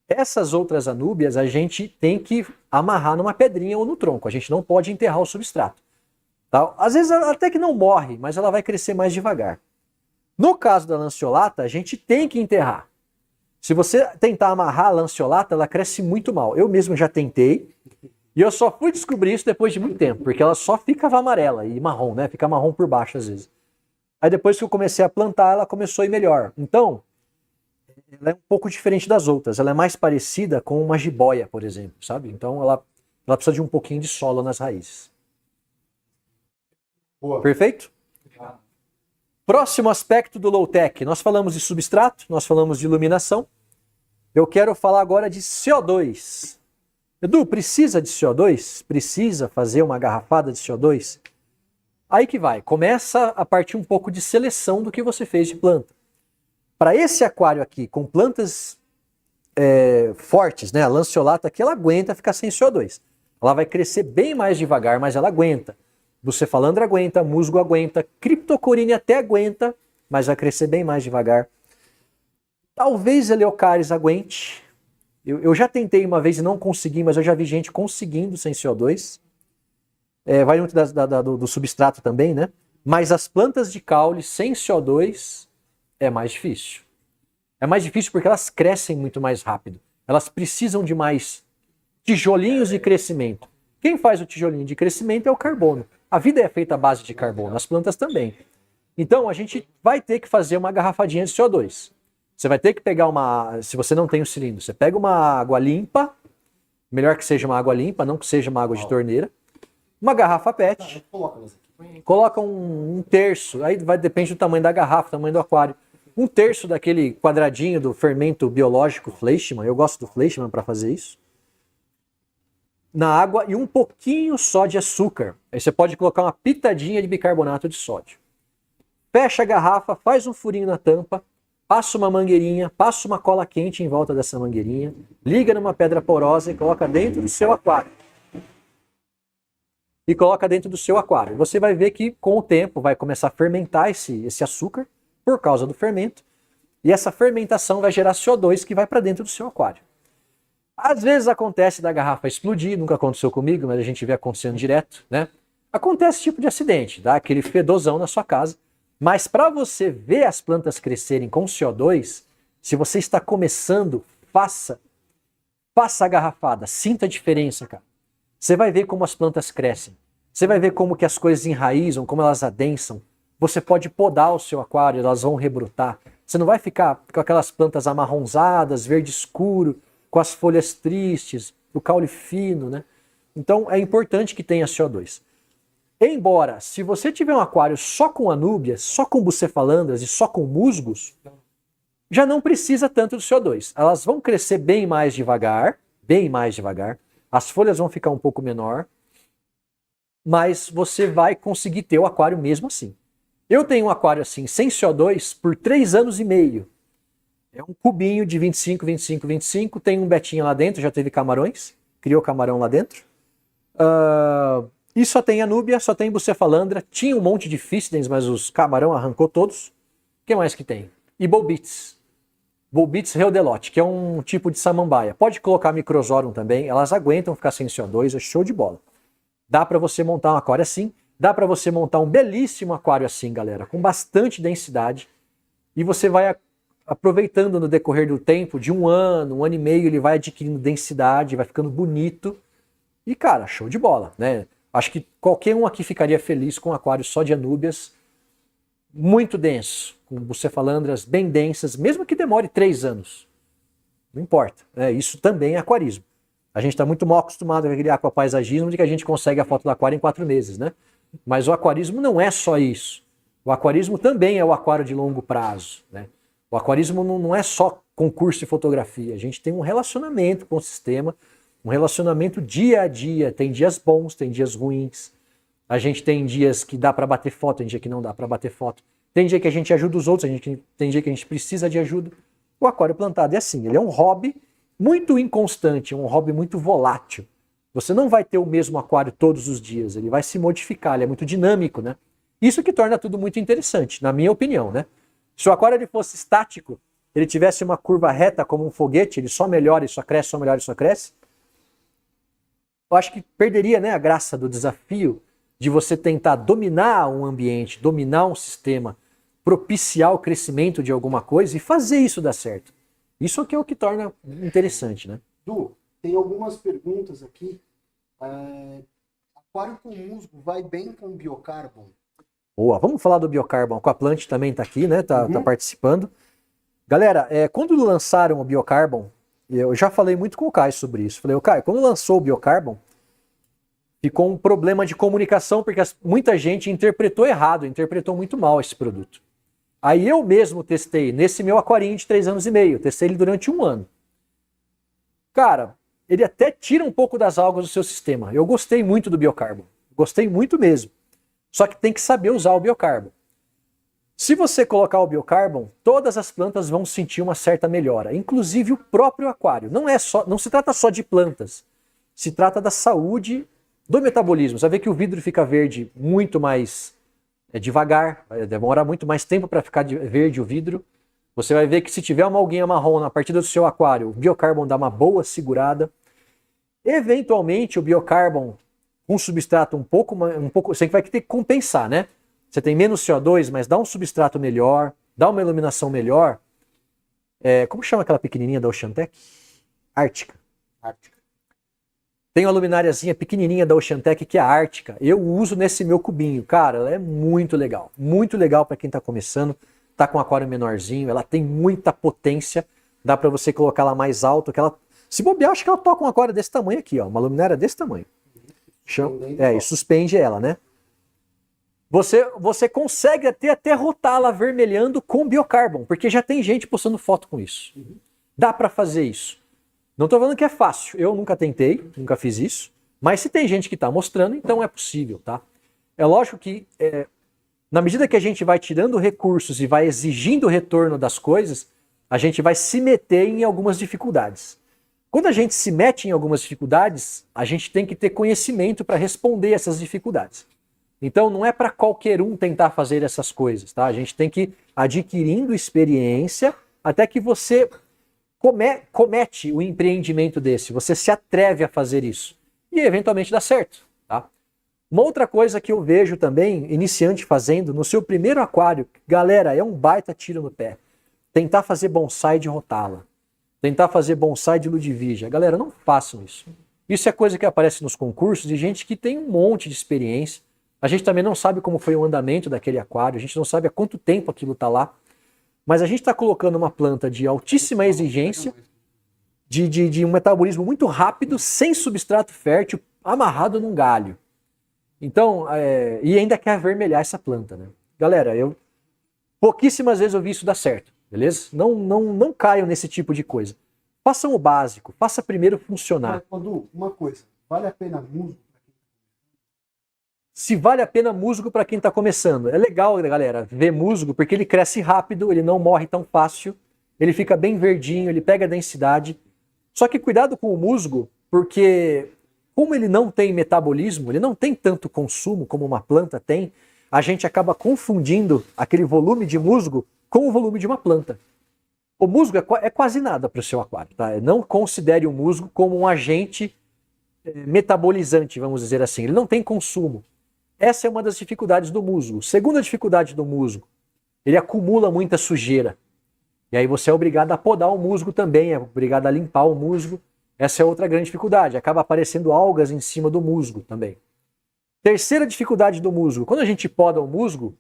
Essas outras anúbias a gente tem que amarrar numa pedrinha ou no tronco. A gente não pode enterrar o substrato. Tá? Às vezes ela até que não morre, mas ela vai crescer mais devagar. No caso da lanceolata, a gente tem que enterrar. Se você tentar amarrar a lanceolata, ela cresce muito mal. Eu mesmo já tentei e eu só fui descobrir isso depois de muito tempo, porque ela só ficava amarela e marrom, né? Fica marrom por baixo às vezes. Aí depois que eu comecei a plantar, ela começou a ir melhor. Então, ela é um pouco diferente das outras. Ela é mais parecida com uma jiboia, por exemplo, sabe? Então ela precisa de um pouquinho de solo nas raízes. Boa. Perfeito? Próximo aspecto do low-tech. Nós falamos de substrato, nós falamos de iluminação. Eu quero falar agora de CO2. Edu, precisa de CO2? Precisa fazer uma garrafada de CO2? Aí que vai. Começa a partir um pouco de seleção do que você fez de planta. Para esse aquário aqui, com plantas fortes, né? A lanceolata aqui, ela aguenta ficar sem CO2. Ela vai crescer bem mais devagar, mas ela aguenta. Bucephalandra aguenta, musgo aguenta, Cryptocoryne até aguenta, mas vai crescer bem mais devagar. Talvez Eleocaris aguente. Eu já tentei uma vez e não consegui, mas eu já vi gente conseguindo sem CO2. Vai muito do substrato também, né? Mas as plantas de caule sem CO2 é mais difícil. É mais difícil porque elas crescem muito mais rápido. Elas precisam de mais tijolinhos de crescimento. Quem faz o tijolinho de crescimento é o carbono. A vida é feita à base de carbono, as plantas também. Então a gente vai ter que fazer uma garrafadinha de CO2. Você vai ter que pegar se você não tem o cilindro, você pega uma água limpa, melhor que seja uma água limpa, não que seja uma água de torneira, uma garrafa PET, coloca um terço, aí depende do tamanho da garrafa, tamanho do aquário, um terço daquele quadradinho do fermento biológico Fleischmann, eu gosto do Fleischmann para fazer isso, na água e um pouquinho só de açúcar. Aí você pode colocar uma pitadinha de bicarbonato de sódio. Fecha a garrafa, faz um furinho na tampa, passa uma mangueirinha, passa uma cola quente em volta dessa mangueirinha, liga numa pedra porosa e coloca dentro do seu aquário. Você vai ver que com o tempo vai começar a fermentar esse açúcar por causa do fermento. E essa fermentação vai gerar CO2 que vai para dentro do seu aquário. Às vezes acontece da garrafa explodir, nunca aconteceu comigo, mas a gente vê acontecendo direto, né? Acontece esse tipo de acidente, dá aquele fedozão na sua casa. Mas para você ver as plantas crescerem com CO2, se você está começando, faça a garrafada, sinta a diferença, cara. Você vai ver como as plantas crescem. Você vai ver como que as coisas enraizam, como elas adensam. Você pode podar o seu aquário, elas vão rebrotar. Você não vai ficar com aquelas plantas amarronzadas, verde escuro, com as folhas tristes, o caule fino, né? Então é importante que tenha CO2. Embora, se você tiver um aquário só com anúbias, só com bucefalandras e só com musgos, já não precisa tanto do CO2. Elas vão crescer bem mais devagar, as folhas vão ficar um pouco menor, mas você vai conseguir ter o aquário mesmo assim. Eu tenho um aquário assim, sem CO2, por 3 anos e meio. É um cubinho de 25, 25, 25, tem um betinho lá dentro, já teve camarões, criou camarão lá dentro. E só tem anúbia, só tem bucefalandra, tinha um monte de fícidens, mas os camarão arrancou todos. O que mais que tem? E bolbites. Bolbites reudelote, que é um tipo de samambaia. Pode colocar microzorum também, elas aguentam ficar sem CO2, é show de bola. Dá para você montar um aquário assim, dá para você montar um belíssimo aquário assim, galera, com bastante densidade, e você vai aproveitando no decorrer do tempo, de um ano e meio, ele vai adquirindo densidade, vai ficando bonito, e cara, show de bola, né? Acho que qualquer um aqui ficaria feliz com um aquário só de anúbias, muito denso, com bucefalandras bem densas, mesmo que demore 3 anos. Não importa, né? Isso também é aquarismo. A gente está muito mal acostumado a aquele aquapaisagismo de que a gente consegue a foto do aquário em 4 meses, né? Mas o aquarismo não é só isso. O aquarismo também é o aquário de longo prazo, né? O aquarismo não é só concurso de fotografia. A gente tem um relacionamento com o sistema, um relacionamento dia a dia. Tem dias bons, tem dias ruins. A gente tem dias que dá para bater foto, tem dia que não dá para bater foto. Tem dia que a gente ajuda os outros, tem dia que a gente precisa de ajuda. O aquário plantado é assim, ele é um hobby muito inconstante, um hobby muito volátil. Você não vai ter o mesmo aquário todos os dias, ele vai se modificar, ele é muito dinâmico, né? Isso que torna tudo muito interessante, na minha opinião, né? Se o aquário ele fosse estático, ele tivesse uma curva reta como um foguete, ele só melhora e só cresce, só melhora e só cresce, eu acho que perderia, né, a graça do desafio de você tentar dominar um ambiente, dominar um sistema, propiciar o crescimento de alguma coisa e fazer isso dar certo. Isso aqui é o que torna interessante, né? Du, tem algumas perguntas aqui. Aquário com musgo vai bem com biocarbon? Boa, vamos falar do biocarbon. A Plant também está aqui, né? Tá participando. Galera, quando lançaram o biocarbon, eu já falei muito com o Caio sobre isso. Falei, Caio, quando lançou o biocarbon, ficou um problema de comunicação, porque muita gente interpretou errado, interpretou muito mal esse produto. Aí eu mesmo testei nesse meu aquarinho de 3 anos e meio, testei ele durante 1 ano. Cara, ele até tira um pouco das algas do seu sistema. Eu gostei muito do biocarbon, gostei muito mesmo. Só que tem que saber usar o biocarbon. Se você colocar o biocarbon, todas as plantas vão sentir uma certa melhora, inclusive o próprio aquário. Não se trata só de plantas, se trata da saúde do metabolismo. Você vai ver que o vidro fica verde muito mais devagar, vai demorar muito mais tempo para ficar verde o vidro. Você vai ver que se tiver uma alguinha marrom na partida do seu aquário, o biocarbon dá uma boa segurada. Eventualmente o biocarbon com substrato um pouco, você vai ter que compensar, né? Você tem menos CO2, mas dá um substrato melhor, dá uma iluminação melhor. Como chama aquela pequenininha da Oceantec? Ártica. Tem uma lumináriazinha pequenininha da Oceantec que é a Ártica. Eu uso nesse meu cubinho. Cara, ela é muito legal. Muito legal para quem está começando. Tá com um aquário menorzinho. Ela tem muita potência. Dá para você colocar ela mais alto. Que ela, se bobear, acho que ela toca um aquário desse tamanho aqui, ó. Uma luminária desse tamanho. E suspende ela, né? Você consegue até rotá-la avermelhando com biocarbon, porque já tem gente postando foto com isso. Dá para fazer isso. Não estou falando que é fácil, eu nunca tentei, nunca fiz isso, mas se tem gente que está mostrando, então é possível, tá? É lógico que na medida que a gente vai tirando recursos e vai exigindo o retorno das coisas, a gente vai se meter em algumas dificuldades. Quando a gente se mete em algumas dificuldades, a gente tem que ter conhecimento para responder essas dificuldades. Então não é para qualquer um tentar fazer essas coisas, tá? A gente tem que ir adquirindo experiência até que você comete o empreendimento desse, você se atreve a fazer isso e eventualmente dá certo, tá? Uma outra coisa que eu vejo também, iniciante fazendo, no seu primeiro aquário, galera, é um baita tiro no pé. Tentar fazer bonsai de rotala, tentar fazer bonsai de Ludwig. Galera, não façam isso. Isso é coisa que aparece nos concursos de gente que tem um monte de experiência. A gente também não sabe como foi o andamento daquele aquário, a gente não sabe há quanto tempo aquilo está lá. Mas a gente está colocando uma planta de altíssima exigência, de um metabolismo muito rápido, sem substrato fértil, amarrado num galho. Então, e ainda quer avermelhar essa planta, né? Galera, pouquíssimas vezes eu vi isso dar certo, beleza? Não caiam nesse tipo de coisa. Façam o básico, faça primeiro funcionar. Mas, Edu, uma coisa, vale a pena música? Se vale a pena musgo para quem está começando. É legal, galera, ver musgo, porque ele cresce rápido, ele não morre tão fácil, ele fica bem verdinho, ele pega densidade. Só que cuidado com o musgo, porque como ele não tem metabolismo, ele não tem tanto consumo como uma planta tem, a gente acaba confundindo aquele volume de musgo com o volume de uma planta. O musgo é quase nada para o seu aquário, tá? Não considere o musgo como um agente metabolizante, vamos dizer assim. Ele não tem consumo. Essa é uma das dificuldades do musgo. Segunda dificuldade do musgo, ele acumula muita sujeira. E aí você é obrigado a podar o musgo também, é obrigado a limpar o musgo. Essa é outra grande dificuldade. Acaba aparecendo algas em cima do musgo também. Terceira dificuldade do musgo. Quando a gente poda o musgo,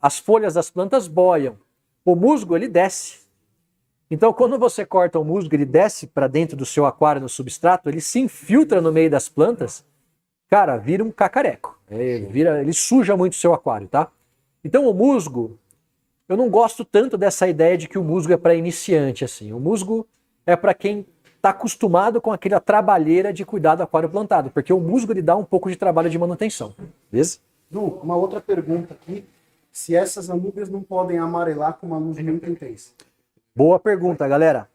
as folhas das plantas boiam. O musgo, ele desce. Então, quando você corta o musgo, ele desce para dentro do seu aquário, no substrato, ele se infiltra no meio das plantas, cara, vira um cacareco. Ele suja muito o seu aquário, tá? Então, o musgo, eu não gosto tanto dessa ideia de que o musgo é para iniciante, assim. O musgo é para quem está acostumado com aquela trabalheira de cuidar do aquário plantado, porque o musgo ele dá um pouco de trabalho de manutenção, beleza? Du, uma outra pergunta aqui. Se essas anúbias não podem amarelar com uma luz muito intensa? Boa pergunta, galera.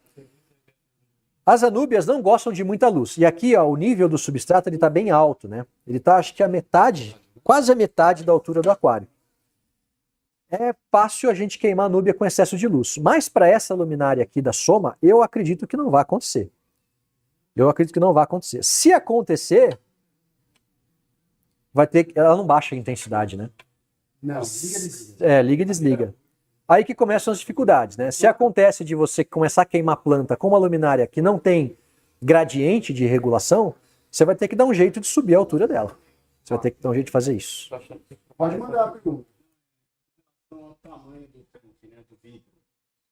As anúbias não gostam de muita luz. E aqui, ó, o nível do substrato está bem alto, né? Ele está, acho que a metade, quase a metade da altura do aquário. É fácil a gente queimar a anúbia com excesso de luz. Mas para essa luminária aqui da Soma, eu acredito que não vai acontecer. Eu acredito que não vai acontecer. Se acontecer, ela não baixa a intensidade, né? Não, liga e desliga. Liga e desliga. Aí que começam as dificuldades, né? Se acontece de você começar a queimar a planta com uma luminária que não tem gradiente de regulação, você vai ter que dar um jeito de subir a altura dela. Você vai ter que dar um jeito de fazer isso. Pode mandar a pergunta. O tamanho do tanque, né, do vidro.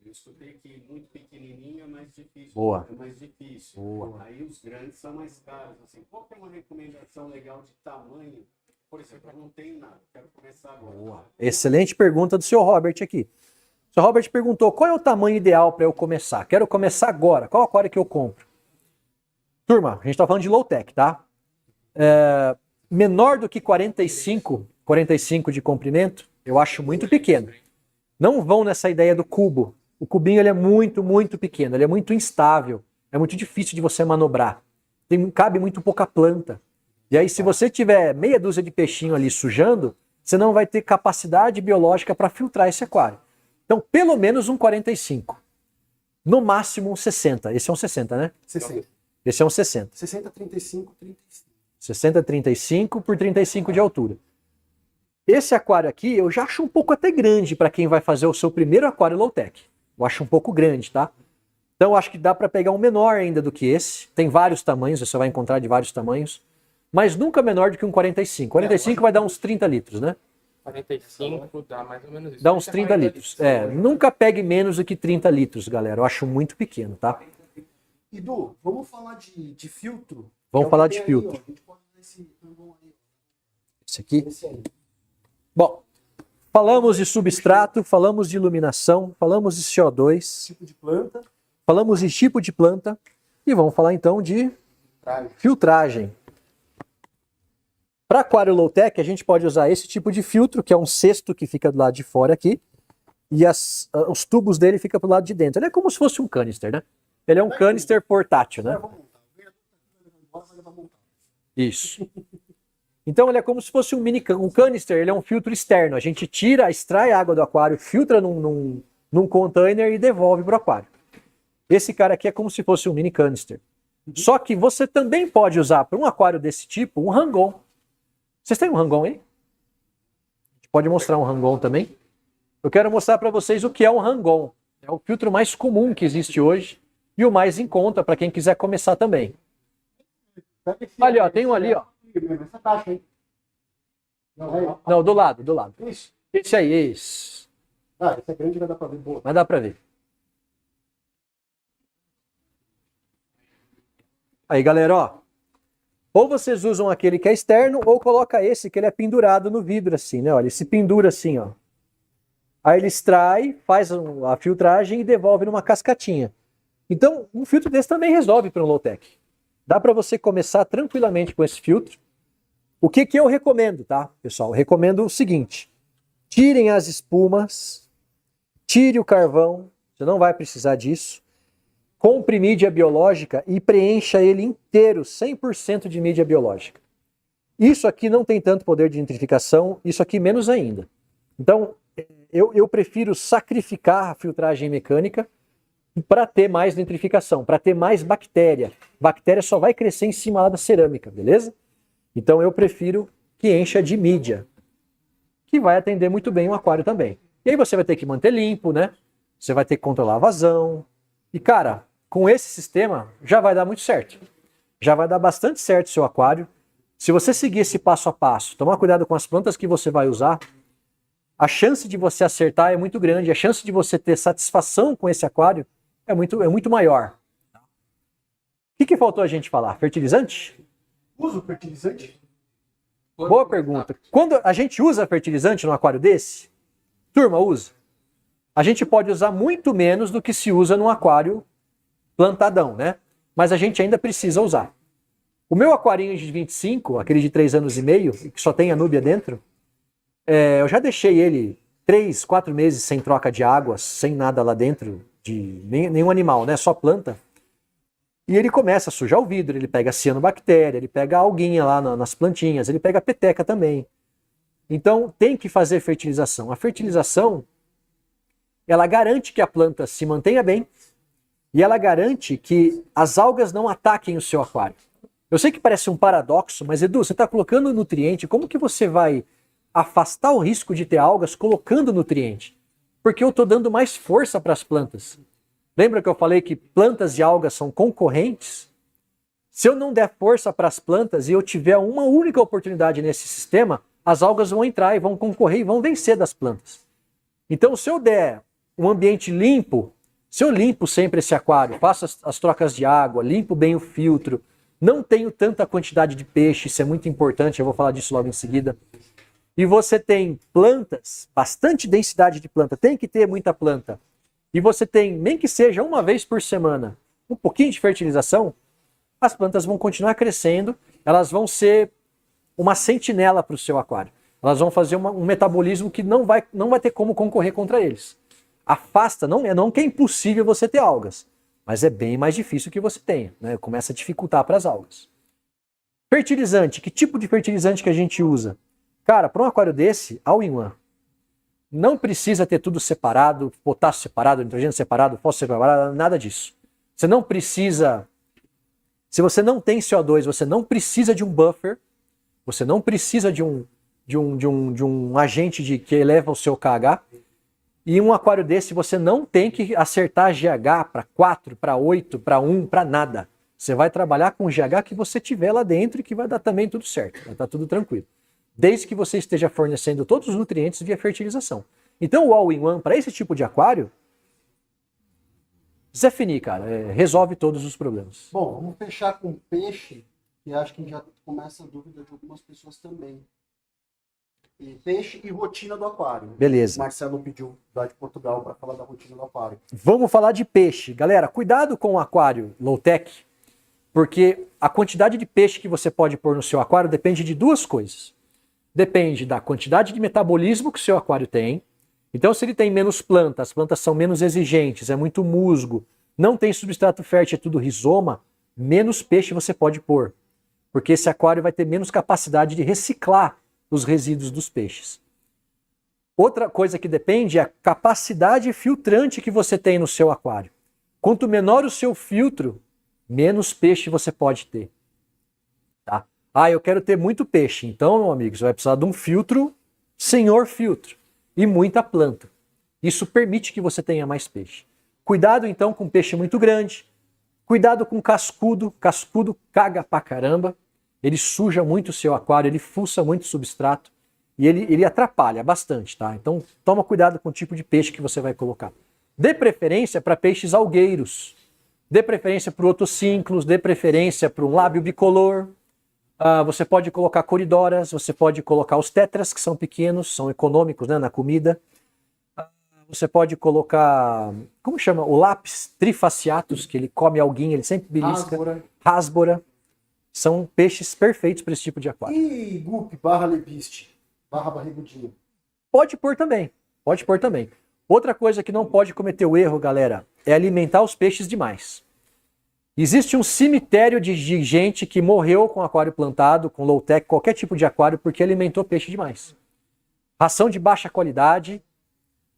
Eu escutei que muito pequenininho é mais difícil. Boa. É mais difícil. Boa. Aí os grandes são mais caros. Assim, qual que é uma recomendação legal de tamanho? Por exemplo, eu não tenho nada, quero começar agora. Boa. Excelente pergunta do seu Robert aqui. O seu Robert perguntou qual é o tamanho ideal para eu começar. Quero começar agora. Qual aquário que eu compro? Turma, a gente está falando de low-tech, tá? Menor do que 45 de comprimento, eu acho muito pequeno. Não vão nessa ideia do cubo. O cubinho ele é muito, muito pequeno. Ele é muito instável. É muito difícil de você manobrar. Cabe muito pouca planta. E aí, se você tiver meia dúzia de peixinho ali sujando, você não vai ter capacidade biológica para filtrar esse aquário. Então, pelo menos um 45. No máximo um 60. Esse é um 60, né? 60. Esse é um 60. 60, 35, 35. 60, 35 por 35 de altura. Esse aquário aqui eu já acho um pouco até grande para quem vai fazer o seu primeiro aquário low-tech. Eu acho um pouco grande, tá? Então eu acho que dá para pegar um menor ainda do que esse. Tem vários tamanhos, você vai encontrar de vários tamanhos. Mas nunca menor do que um 45. 45 vai dar uns 30 litros, né? 45 dá mais ou menos isso. Dá uns 30 litros. Nunca pegue menos do que 30 litros, galera. Eu acho muito pequeno, tá? E Du, vamos falar de filtro? Vamos falar de filtro. A gente pode usar esse tampão aí. Esse aqui. Esse aí. Bom, falamos de substrato, falamos de iluminação, falamos de CO2, Tipo de planta. falamos de tipo de planta e vamos falar então de filtragem. Para aquário low-tech, a gente pode usar esse tipo de filtro, que é um cesto que fica do lado de fora aqui, e os tubos dele ficam pro lado de dentro. Ele é como se fosse um canister, né? Ele é um canister portátil, né? Isso. Então ele é como se fosse um canister, ele é um filtro externo. A gente extrai a água do aquário, filtra num container e devolve para o aquário. Esse cara aqui é como se fosse um mini canister. Só que você também pode usar para um aquário desse tipo um Rangon. Vocês têm um Rangon aí? A gente pode mostrar um Rangon também. Eu quero mostrar para vocês o que é um Rangon. É o filtro mais comum que existe hoje e o mais em conta para quem quiser começar também. Ali, ó, tem um ali, ó. Essa caixa aí. Não, do lado. Isso. Esse aí, esse. Ah, esse é grande, vai dar pra ver. Boa. Mas dá pra ver. Aí, galera, ó. Ou vocês usam aquele que é externo, ou coloca esse que ele é pendurado no vidro assim, né? Olha, ele se pendura assim, ó. Aí ele extrai, faz a filtragem e devolve numa cascatinha. Então, um filtro desse também resolve para um low-tech. Dá para você começar tranquilamente com esse filtro. O que eu recomendo, tá, pessoal? Eu recomendo o seguinte: tirem as espumas, tire o carvão, você não vai precisar disso. Compre mídia biológica e preencha ele inteiro, 100% de mídia biológica. Isso aqui não tem tanto poder de nitrificação, isso aqui menos ainda. Então, eu prefiro sacrificar a filtragem mecânica para ter mais nitrificação, para ter mais bactéria. Bactéria só vai crescer em cima lá da cerâmica, beleza? Então eu prefiro que encha de mídia, que vai atender muito bem o aquário também. E aí você vai ter que manter limpo, né? Você vai ter que controlar a vazão. E cara, com esse sistema já vai dar muito certo. Já vai dar bastante certo o seu aquário. Se você seguir esse passo a passo, tomar cuidado com as plantas que você vai usar, a chance de você acertar é muito grande, a chance de você ter satisfação com esse aquário é muito maior. O que faltou a gente falar? Fertilizante? Uso fertilizante? Boa pergunta. Quando a gente usa fertilizante no aquário desse, turma, usa. A gente pode usar muito menos do que se usa num aquário plantadão, né? Mas a gente ainda precisa usar. O meu aquarinho de 25, aquele de 3 anos e meio, que só tem a núbia dentro, eu já deixei ele 3, 4 meses sem troca de água, sem nada lá dentro, de nenhum animal, né? Só planta. E ele começa a sujar o vidro, ele pega cianobactéria, ele pega a alguinha lá nas plantinhas, ele pega a peteca também. Então tem que fazer fertilização. A fertilização, ela garante que a planta se mantenha bem e ela garante que as algas não ataquem o seu aquário. Eu sei que parece um paradoxo, mas Edu, você está colocando nutriente, como que você vai afastar o risco de ter algas colocando nutriente? Porque eu estou dando mais força para as plantas. Lembra que eu falei que plantas e algas são concorrentes? Se eu não der força para as plantas e eu tiver uma única oportunidade nesse sistema, as algas vão entrar e vão concorrer e vão vencer das plantas. Então, se eu der um ambiente limpo, se eu limpo sempre esse aquário, faço as trocas de água, limpo bem o filtro, não tenho tanta quantidade de peixe, isso é muito importante, eu vou falar disso logo em seguida. E você tem plantas, bastante densidade de planta, tem que ter muita planta. E você tem, nem que seja uma vez por semana, um pouquinho de fertilização, as plantas vão continuar crescendo, elas vão ser uma sentinela para o seu aquário. Elas vão fazer um metabolismo que não vai ter como concorrer contra eles. Afasta, não que é impossível você ter algas, mas é bem mais difícil que você tenha, né? Começa a dificultar para as algas. Fertilizante, que tipo de fertilizante que a gente usa? Cara, para um aquário desse, all-in-one. Não precisa ter tudo separado, potássio separado, nitrogênio separado, fósforo separado, nada disso. Você não precisa... Se você não tem CO2, você não precisa de um buffer, você não precisa de um agente que eleva o seu KH. E um aquário desse você não tem que acertar GH para 4, para 8, para 1, para nada. Você vai trabalhar com o GH que você tiver lá dentro e que vai dar também tudo certo, vai estar tudo tranquilo. Desde que você esteja fornecendo todos os nutrientes via fertilização. Então o all-in-one para esse tipo de aquário, Zé Fini, cara, resolve todos os problemas. Bom, vamos fechar com peixe, que acho que já começa a dúvida de algumas pessoas também. E peixe e rotina do aquário. Beleza. O Marcelo pediu lá de Portugal para falar da rotina do aquário. Vamos falar de peixe. Galera, cuidado com o aquário low-tech, porque a quantidade de peixe que você pode pôr no seu aquário depende de duas coisas. Depende da quantidade de metabolismo que o seu aquário tem. Então, se ele tem menos plantas, as plantas são menos exigentes, é muito musgo, não tem substrato fértil, é tudo rizoma, menos peixe você pode pôr. Porque esse aquário vai ter menos capacidade de reciclar os resíduos dos peixes. Outra coisa que depende é a capacidade filtrante que você tem no seu aquário. Quanto menor o seu filtro, menos peixe você pode ter. Tá? Ah, eu quero ter muito peixe. Então, meu amigo, você vai precisar de um filtro, senhor filtro, e muita planta. Isso permite que você tenha mais peixe. Cuidado, então, com peixe muito grande. Cuidado com cascudo. Cascudo caga pra caramba. Ele suja muito o seu aquário, ele fuça muito o substrato. E ele atrapalha bastante, tá? Então, toma cuidado com o tipo de peixe que você vai colocar. Dê preferência para peixes algueiros. Dê preferência para o otocínclos, dê preferência para um lábio bicolor. Você pode colocar coridoras, você pode colocar os tetras, que são pequenos, são econômicos, né, na comida. Você pode colocar, como chama? O lápis trifaciatus, que ele come alguinho, ele sempre belisca. Rasbora. São peixes perfeitos para esse tipo de aquário. E gupe barra lebiste, barra barrigudinho. Pode pôr também, pode pôr também. Outra coisa que não pode cometer o erro, galera, é alimentar os peixes demais. Existe um cemitério de gente que morreu com aquário plantado, com low-tech, qualquer tipo de aquário, porque alimentou peixe demais. Ração de baixa qualidade,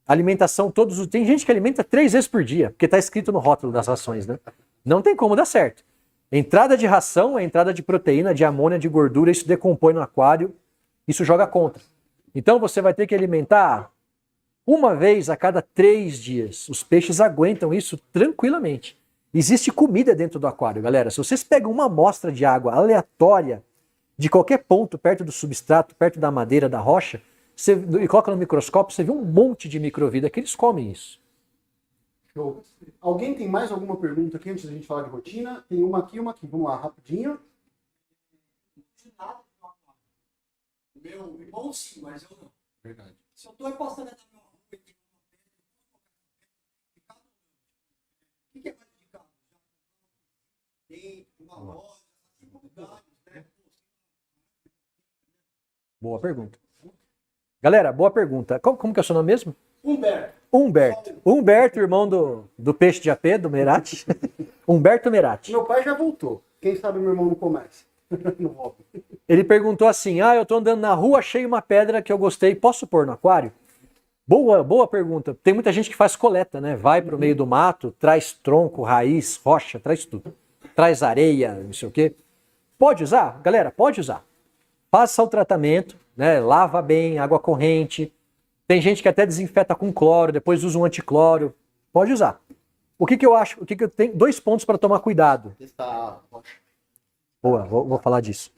alimentação todos os... Tem gente que alimenta 3 vezes por dia, porque está escrito no rótulo das rações, né? Não tem como dar certo. Entrada de ração é entrada de proteína, de amônia, de gordura, isso decompõe no aquário, isso joga contra. Então você vai ter que alimentar uma vez a cada 3 dias. Os peixes aguentam isso tranquilamente. Existe comida dentro do aquário, galera. Se vocês pegam uma amostra de água aleatória, de qualquer ponto, perto do substrato, perto da madeira, da rocha, e coloca no microscópio, você vê um monte de microvida que eles comem isso. Show. Alguém tem mais alguma pergunta aqui antes da gente falar de rotina? Tem uma aqui, uma aqui. Vamos lá, rapidinho. Meu irmão sim, mas eu não. Verdade. Se eu tô encostando na minha rua e tem o que é mais indicado? Tem uma loja, tipo lugares, né? Boa pergunta. Galera, boa pergunta. Como que é o seu nome mesmo? Humberto. Humberto, irmão do peixe de AP, do Merati. Humberto Merati. Meu pai já voltou. Quem sabe meu irmão não começa. Não volta. Ele perguntou assim, eu tô andando na rua, achei uma pedra que eu gostei, posso pôr no aquário? Boa pergunta. Tem muita gente que faz coleta, né? Vai pro meio do mato, traz tronco, raiz, rocha, traz tudo. Traz areia, não sei o quê. Pode usar? Galera, pode usar. Faça o tratamento, né? Lava bem, água corrente. Tem gente que até desinfeta com cloro, depois usa um anticloro. Pode usar. O que eu acho? O que eu tenho? 2 pontos para tomar cuidado. Boa, vou falar disso.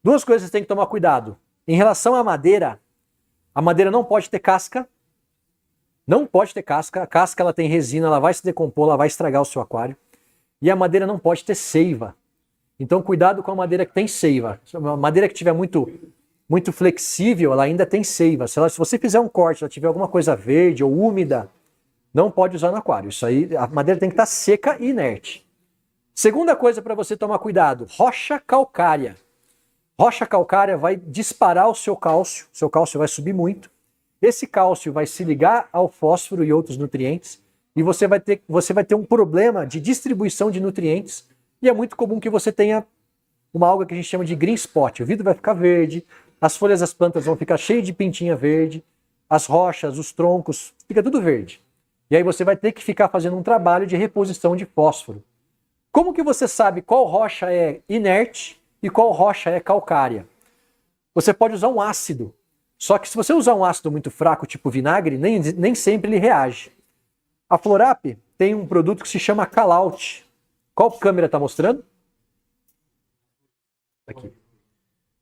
2 coisas que você tem que tomar cuidado. Em relação à madeira, a madeira não pode ter casca. Não pode ter casca. A casca ela tem resina, ela vai se decompor, ela vai estragar o seu aquário. E a madeira não pode ter seiva. Então cuidado com a madeira que tem seiva. A madeira que tiver muito flexível, ela ainda tem seiva. Se você fizer um corte, ela tiver alguma coisa verde ou úmida, não pode usar no aquário. Isso aí, a madeira tem que estar seca e inerte. Segunda coisa para você tomar cuidado, rocha calcária. Rocha calcária vai disparar o seu cálcio vai subir muito. Esse cálcio vai se ligar ao fósforo e outros nutrientes e você vai ter um problema de distribuição de nutrientes e é muito comum que você tenha uma alga que a gente chama de green spot. O vidro vai ficar verde, as folhas das plantas vão ficar cheias de pintinha verde, as rochas, os troncos, fica tudo verde. E aí você vai ter que ficar fazendo um trabalho de reposição de fósforo. Como que você sabe qual rocha é inerte e qual rocha é calcária? Você pode usar um ácido. Só que se você usar um ácido muito fraco, tipo vinagre, nem sempre ele reage. A Florap tem um produto que se chama Calout. Qual câmera está mostrando? Aqui.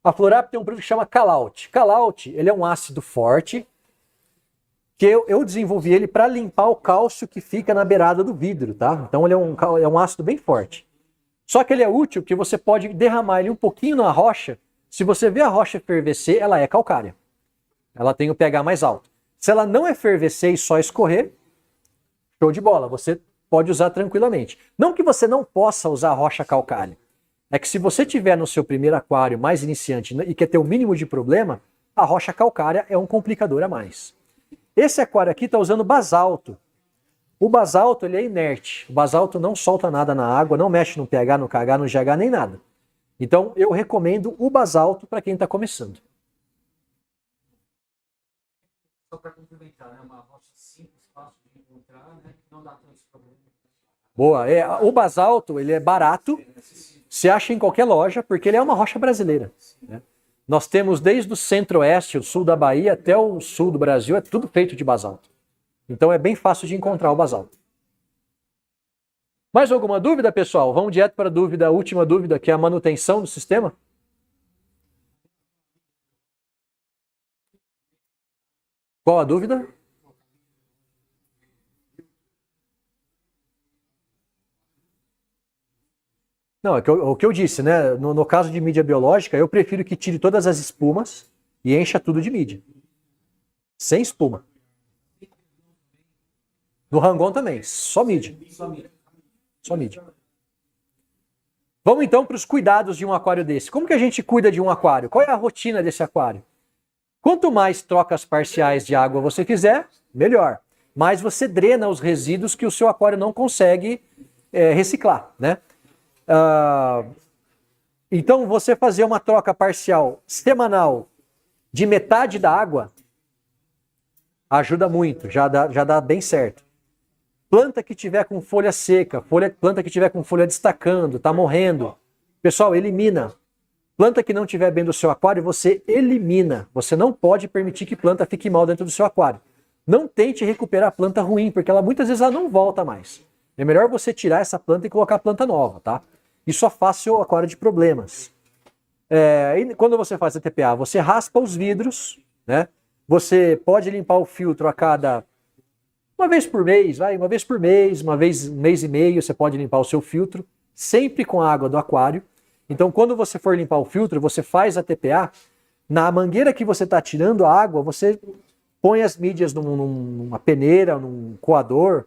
A Florap tem um produto que chama Calout. Calout, ele é um ácido forte que eu desenvolvi ele para limpar o cálcio que fica na beirada do vidro, tá? Então ele é um ácido bem forte. Só que ele é útil porque você pode derramar ele um pouquinho na rocha. Se você vê a rocha fervecer, ela é calcária. Ela tem o pH mais alto. Se ela não é fervecer e só escorrer, show de bola, você pode usar tranquilamente. Não que você não possa usar rocha calcária. É que se você tiver no seu primeiro aquário mais iniciante e quer ter o mínimo de problema, a rocha calcária é um complicador a mais. Esse aquário aqui está usando basalto. O basalto ele é inerte. O basalto não solta nada na água, não mexe no pH, no KH, no GH, nem nada. Então eu recomendo o basalto para quem está começando. Só para complementar, né? Uma rocha simples, fácil de encontrar, né? Não dá tantos problemas. Boa. O basalto ele é barato, se acha em qualquer loja, porque ele é uma rocha brasileira. Né? Nós temos desde o centro-oeste, o sul da Bahia, até o sul do Brasil, é tudo feito de basalto. Então é bem fácil de encontrar o basalto. Mais alguma dúvida, pessoal? Vamos direto para a última dúvida, que é a manutenção do sistema. Qual a dúvida? Não, é o que eu disse, né? No caso de mídia biológica, eu prefiro que tire todas as espumas e encha tudo de mídia. Sem espuma. No Rangon também, só mídia. Só mídia. Vamos então para os cuidados de um aquário desse. Como que a gente cuida de um aquário? Qual é a rotina desse aquário? Quanto mais trocas parciais de água você fizer, melhor. Mais você drena os resíduos que o seu aquário não consegue reciclar, né? Então, você fazer uma troca parcial semanal de metade da água ajuda muito, já dá bem certo. Planta que tiver com folha seca, planta que tiver com folha destacando, tá morrendo, pessoal, elimina. Planta que não tiver bem do seu aquário, você elimina. Você não pode permitir que planta fique mal dentro do seu aquário. Não tente recuperar a planta ruim, porque muitas vezes ela não volta mais. É melhor você tirar essa planta e colocar a planta nova, tá? Isso afasta o seu aquário de problemas. E quando você faz a TPA, você raspa os vidros, né? Você pode limpar o filtro a cada... uma vez por mês, uma vez por mês, um mês e meio, você pode limpar o seu filtro, sempre com a água do aquário. Então, quando você for limpar o filtro, você faz a TPA, na mangueira que você está tirando a água, você põe as mídias numa peneira, num coador,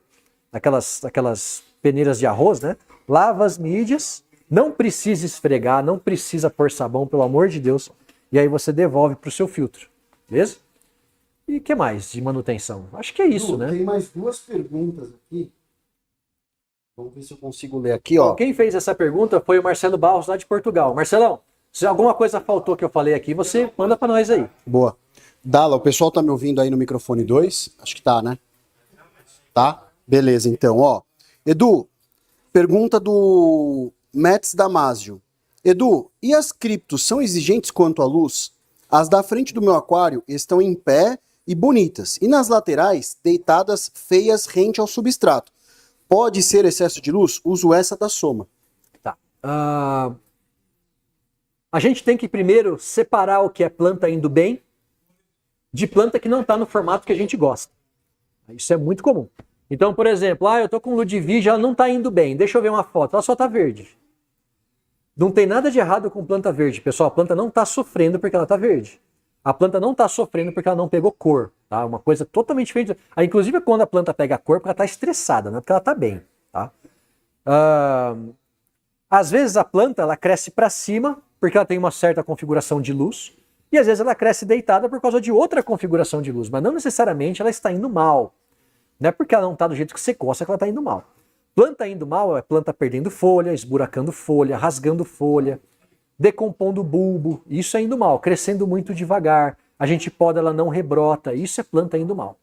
aquelas peneiras de arroz, né? Lava as mídias, não precisa esfregar, não precisa pôr sabão, pelo amor de Deus, e aí você devolve para o seu filtro, beleza? E o que mais de manutenção? Acho que é isso, né? Tem mais duas perguntas aqui. Vamos ver se eu consigo ler aqui, ó. Quem fez essa pergunta foi o Marcelo Barros, lá de Portugal. Marcelão, se alguma coisa faltou que eu falei aqui, você manda para nós aí. Boa. Dala, o pessoal tá me ouvindo aí no microfone 2? Acho que tá, né? Tá? Beleza, então, ó. Edu, pergunta do Mets Damasio. Edu, e as criptos são exigentes quanto à luz? As da frente do meu aquário estão em pé e bonitas, e nas laterais, deitadas feias rente ao substrato. Pode ser excesso de luz? Uso essa da Soma. Tá. A gente tem que primeiro separar o que é planta indo bem de planta que não está no formato que a gente gosta. Isso é muito comum. Então, por exemplo, eu tô com Ludwig, ela não está indo bem. Deixa eu ver uma foto, ela só está verde. Não tem nada de errado com planta verde, pessoal. A planta não está sofrendo porque ela está verde. A planta não está sofrendo porque ela não pegou cor, tá? Uma coisa totalmente diferente. Inclusive, quando a planta pega cor, porque ela está estressada, não é porque ela está bem, tá? Às vezes a planta ela cresce para cima porque ela tem uma certa configuração de luz e às vezes ela cresce deitada por causa de outra configuração de luz, mas não necessariamente ela está indo mal. Não é porque ela não está do jeito que você gosta que ela está indo mal. Planta indo mal é planta perdendo folha, esburacando folha, rasgando folha, decompondo bulbo, isso é indo mal, crescendo muito devagar, a gente poda, ela não rebrota, isso é planta indo mal.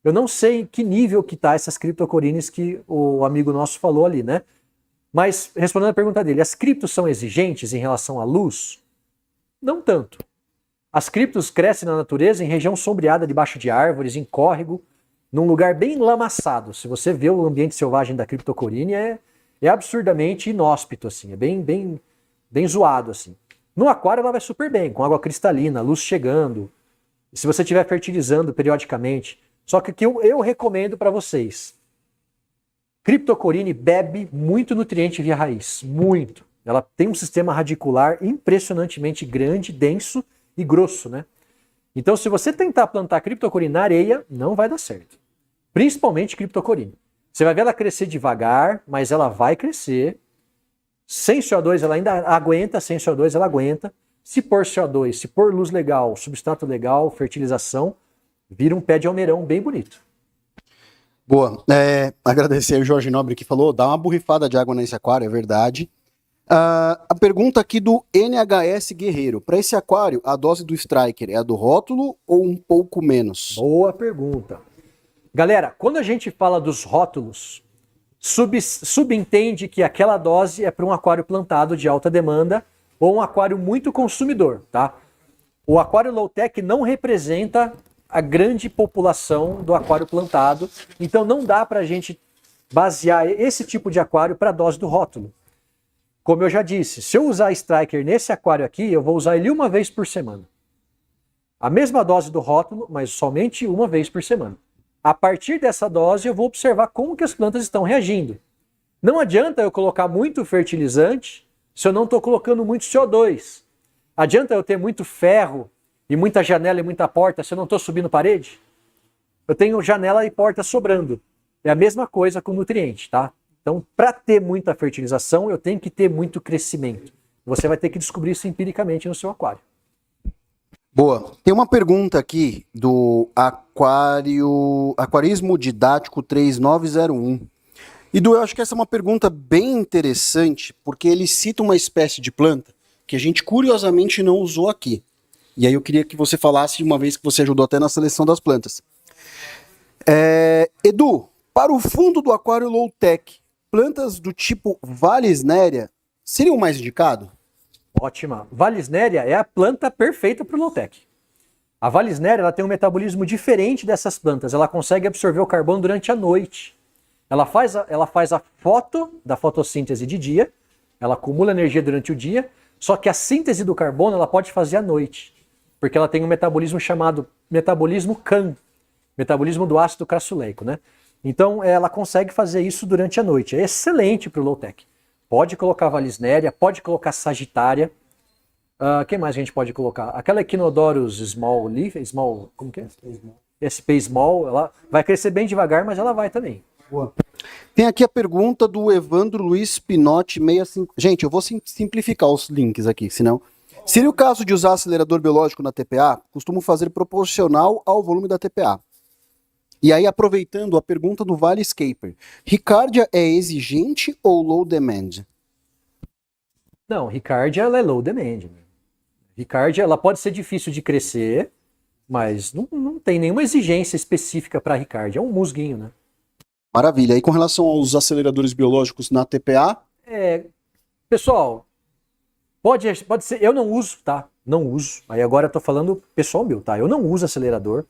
Eu não sei em que nível que tá essas criptocorines que o amigo nosso falou ali, né? Mas, respondendo a pergunta dele, as criptos são exigentes em relação à luz? Não tanto. As criptos crescem na natureza em região sombreada, debaixo de árvores, em córrego, num lugar bem lamaçado. Se você vê o ambiente selvagem da criptocorine, é absurdamente inóspito, assim, é bem zoado, assim. No aquário ela vai super bem, com água cristalina, luz chegando, se você estiver fertilizando periodicamente. Só que o que eu recomendo para vocês, criptocorine bebe muito nutriente via raiz, muito. Ela tem um sistema radicular impressionantemente grande, denso e grosso, né? Então se você tentar plantar criptocorine na areia, não vai dar certo. Principalmente criptocorine. Você vai ver ela crescer devagar, mas ela vai crescer. Sem CO2 ela ainda aguenta, sem CO2 ela aguenta. Se pôr CO2, se pôr luz legal, substrato legal, fertilização, vira um pé de almeirão bem bonito. Boa. Agradecer ao Jorge Nobre que falou, dá uma borrifada de água nesse aquário, é verdade. A pergunta aqui do NHS Guerreiro. Para esse aquário, a dose do Striker é a do rótulo ou um pouco menos? Boa pergunta. Galera, quando a gente fala dos rótulos, subentende que aquela dose é para um aquário plantado de alta demanda ou um aquário muito consumidor, tá? O aquário low-tech não representa a grande população do aquário plantado, então não dá para a gente basear esse tipo de aquário para a dose do rótulo. Como eu já disse, se eu usar Striker nesse aquário aqui, eu vou usar ele uma vez por semana. A mesma dose do rótulo, mas somente uma vez por semana. A partir dessa dose, eu vou observar como que as plantas estão reagindo. Não adianta eu colocar muito fertilizante se eu não estou colocando muito CO2? Adianta eu ter muito ferro e muita janela e muita porta se eu não estou subindo parede? Eu tenho janela e porta sobrando. É a mesma coisa com nutriente, tá? Então, para ter muita fertilização, eu tenho que ter muito crescimento. Você vai ter que descobrir isso empiricamente no seu aquário. Boa. Tem uma pergunta aqui do Aquarismo Didático 3901. E eu acho que essa é uma pergunta bem interessante, porque ele cita uma espécie de planta que a gente curiosamente não usou aqui. E aí eu queria que você falasse, uma vez que você ajudou até na seleção das plantas. Edu, para o fundo do aquário low-tech, plantas do tipo Vallisneria seriam mais indicado? Ótima. Vallisneria é a planta perfeita para o low-tech. A Vallisneria ela tem um metabolismo diferente dessas plantas. Ela consegue absorver o carbono durante a noite. Ela faz a da fotossíntese de dia, ela acumula energia durante o dia, só que a síntese do carbono ela pode fazer à noite, porque ela tem um metabolismo chamado metabolismo CAM, metabolismo do ácido crassuleico, né? Então ela consegue fazer isso durante a noite. É excelente para o low-tech. Pode colocar Vallisneria, pode colocar Sagitária. Quem mais a gente pode colocar? Aquela Echinodorus Small Leaf, como que é? SP Small, ela vai crescer bem devagar, mas ela vai também. Boa. Tem aqui a pergunta do Evandro Luiz Pinotti 65. Gente, eu vou simplificar os links aqui, senão. Seria o caso de usar acelerador biológico na TPA? Costumo fazer proporcional ao volume da TPA. E aí, aproveitando a pergunta do Vale Escaper, Ricardia é exigente ou low demand? Não, Ricardia ela é low demand. Ricardia ela pode ser difícil de crescer, mas não tem nenhuma exigência específica para Ricardia. É um musguinho, né? Maravilha. E com relação aos aceleradores biológicos na TPA? Pessoal, pode ser. Eu não uso, tá? Não uso. Aí agora eu tô falando pessoal meu, tá? Eu não uso acelerador.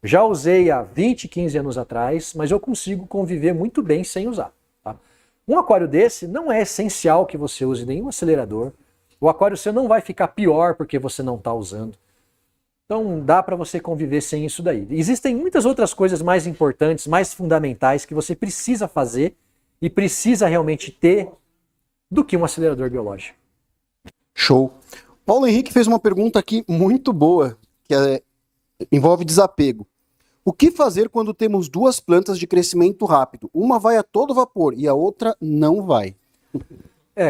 Já usei há 20, 15 anos atrás, mas eu consigo conviver muito bem sem usar. Tá? Um aquário desse não é essencial que você use nenhum acelerador. O aquário seu não vai ficar pior porque você não está usando. Então dá para você conviver sem isso daí. Existem muitas outras coisas mais importantes, mais fundamentais que você precisa fazer e precisa realmente ter do que um acelerador biológico. Show. Paulo Henrique fez uma pergunta aqui muito boa, que envolve desapego. O que fazer quando temos duas plantas de crescimento rápido? Uma vai a todo vapor e a outra não vai.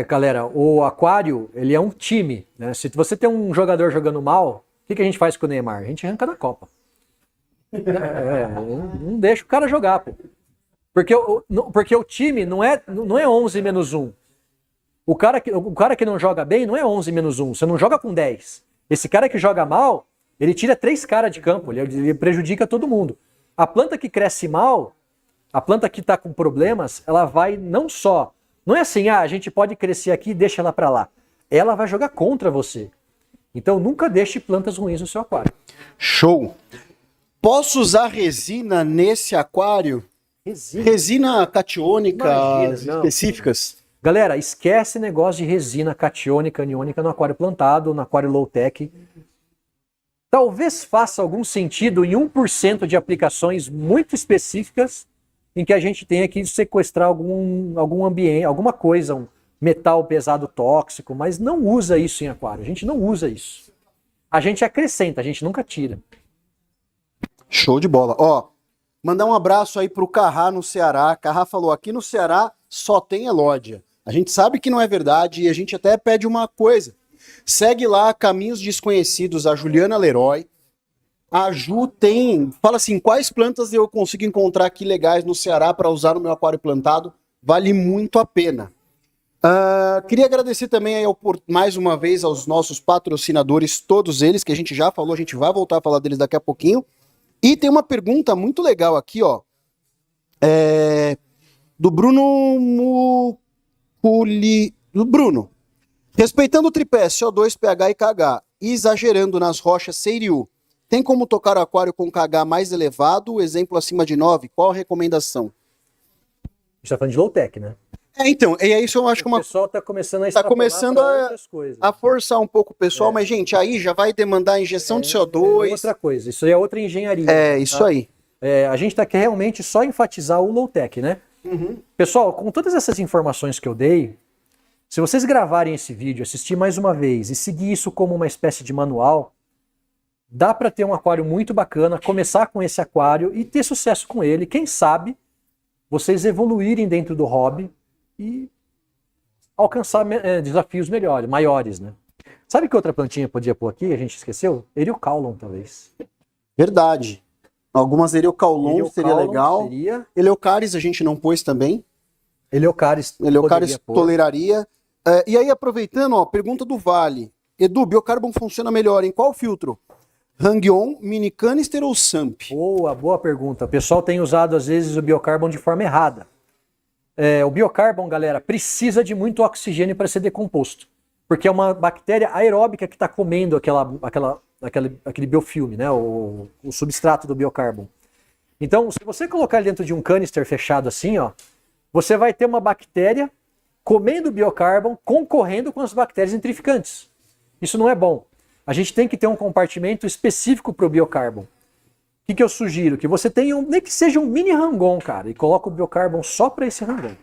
Galera, o aquário, ele é um time, né? Se você tem um jogador jogando mal, o que a gente faz com o Neymar? A gente arranca da Copa. Não deixa o cara jogar, pô. Porque o time não é 11 menos 1. O cara que não joga bem não é 11 menos 1. Você não joga com 10. Esse cara que joga mal, ele tira 3 caras de campo, ele prejudica todo mundo. A planta que cresce mal, a planta que está com problemas, ela vai não é assim, a gente pode crescer aqui e deixa ela para lá. Ela vai jogar contra você. Então nunca deixe plantas ruins no seu aquário. Show! Posso usar resina nesse aquário? Resina catiônica específicas? Galera, esquece negócio de resina catiônica, aniônica no aquário plantado, no aquário low-tech. Talvez faça algum sentido em 1% de aplicações muito específicas em que a gente tenha que sequestrar algum ambiente, alguma coisa, um metal pesado tóxico, mas não usa isso em aquário. A gente não usa isso. A gente acrescenta, a gente nunca tira. Show de bola. Ó, mandar um abraço aí pro Carrá no Ceará. Carrá falou, aqui no Ceará só tem Elódia. A gente sabe que não é verdade e a gente até pede uma coisa. Segue lá Caminhos Desconhecidos, a Juliana Leroy. A Ju fala assim, quais plantas eu consigo encontrar aqui legais no Ceará para usar no meu aquário plantado? Vale muito a pena. Queria agradecer também aí mais uma vez aos nossos patrocinadores, todos eles, que a gente já falou, a gente vai voltar a falar deles daqui a pouquinho. E tem uma pergunta muito legal aqui, ó, do Bruno do Bruno. Respeitando o tripé CO2, pH e KH e exagerando nas rochas Seiriu, tem como tocar o aquário com KH mais elevado, exemplo acima de 9? Qual a recomendação? A gente tá falando de low-tech, né? Então, e é isso eu acho que o pessoal tá começando a outras coisas. A forçar um pouco o pessoal, mas, gente, aí já vai demandar injeção de CO2. É outra coisa, isso aí é outra engenharia. Isso aí. A gente tá aqui realmente só enfatizar o low-tech, né? Uhum. Pessoal, com todas essas informações que eu dei, Se vocês gravarem esse vídeo, assistir mais uma vez e seguir isso como uma espécie de manual, dá para ter um aquário muito bacana, começar com esse aquário e ter sucesso com ele. Quem sabe vocês evoluírem dentro do hobby e alcançar desafios melhores, maiores, né? Sabe que outra plantinha podia pôr aqui? A gente esqueceu? Eriocaulon, talvez. Verdade. Algumas Eriocaulon seria Eriocaulon legal. seria- Eleucaris a gente não pôs também. Eleucaris Eleucaris poderia pôr. toleraria. E aí, aproveitando, ó, pergunta do Vale. Edu, biocarbon funciona melhor em qual filtro? Hang-On, mini canister ou SAMP? Boa pergunta. O pessoal tem usado, às vezes, o biocarbon de forma errada. O biocarbon, galera, precisa de muito oxigênio para ser decomposto. Porque é uma bactéria aeróbica que está comendo aquele biofilme, né? O substrato do biocarbon. Então, se você colocar ele dentro de um canister fechado assim, ó, você vai ter uma bactéria comendo o biocarbon, concorrendo com as bactérias nitrificantes. Isso não é bom. A gente tem que ter um compartimento específico para o biocarbon. O que eu sugiro? Que você tenha, nem que seja um mini hang-on, cara, e coloca o biocarbon só para esse hang-on.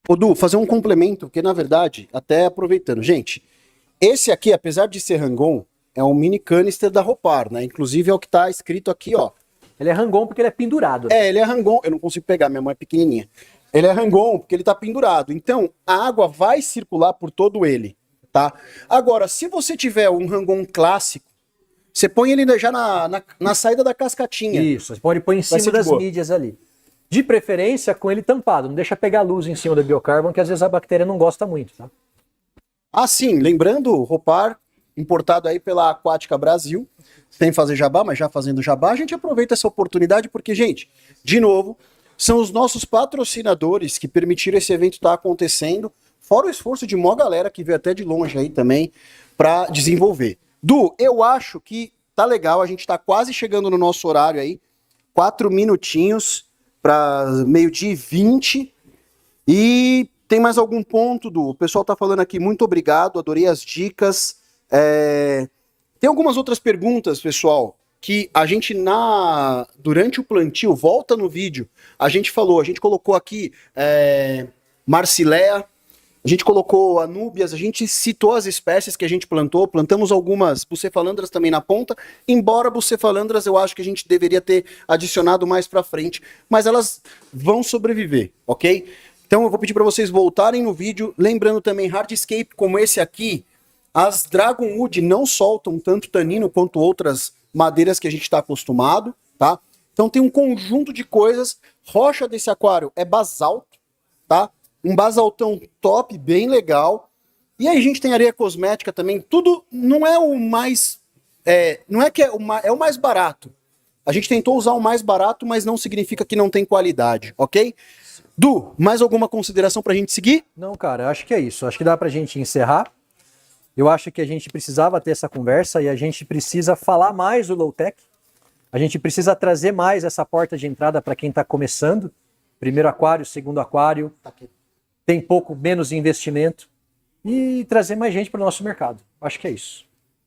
Ô, Du, fazer um complemento, porque na verdade, até aproveitando, gente, esse aqui, apesar de ser hang-on, é um mini canister da Ropar, né? Inclusive é o que tá escrito aqui, ó. Ele é hang-on porque ele é pendurado. Né? Ele é hang-on, eu não consigo pegar, minha mão é pequenininha. Ele é hang-on porque ele tá pendurado, então a água vai circular por todo ele, tá? Agora, se você tiver um hang-on clássico, você põe ele já na saída da cascatinha. Isso, você pode pôr em Vai ser cima de das boa. mídias ali. De preferência com ele tampado, não deixa pegar luz em cima do biocarbon, que às vezes a bactéria não gosta muito, tá? Ah, sim, lembrando, Ropar, importado aí pela Aquática Brasil, sem fazer jabá, mas já fazendo jabá, a gente aproveita essa oportunidade porque, gente, de novo, são os nossos patrocinadores que permitiram esse evento estar acontecendo, fora o esforço de mó galera que veio até de longe aí também para desenvolver. Du, eu acho que tá legal, a gente tá quase chegando no nosso horário aí, 4 minutinhos para 12h20. E tem mais algum ponto, Du? O pessoal tá falando aqui, muito obrigado, adorei as dicas. Tem algumas outras perguntas, pessoal, que a gente durante o plantio, volta no vídeo, a gente colocou aqui Marsilea, a gente colocou Anúbias, a gente citou as espécies que a gente plantou, plantamos algumas bucefalandras também na ponta, embora bucefalandras eu acho que a gente deveria ter adicionado mais pra frente, mas elas vão sobreviver, ok? Então eu vou pedir para vocês voltarem no vídeo, lembrando também hardscape como esse aqui, as Dragonwood não soltam tanto tanino quanto outras madeiras que a gente está acostumado, tá? Então tem um conjunto de coisas. Rocha desse aquário é basalto, tá? Um basaltão top, bem legal. E aí a gente tem areia cosmética também. Tudo não é o mais... não é que é o mais barato. A gente tentou usar o mais barato, mas não significa que não tem qualidade, ok? Du, mais alguma consideração pra gente seguir? Não, cara, acho que é isso. Acho que dá pra gente encerrar. Eu acho que a gente precisava ter essa conversa e a gente precisa falar mais do low-tech. A gente precisa trazer mais essa porta de entrada para quem está começando. Primeiro aquário, segundo aquário. Tem pouco menos investimento. E trazer mais gente para o nosso mercado. Acho que é isso.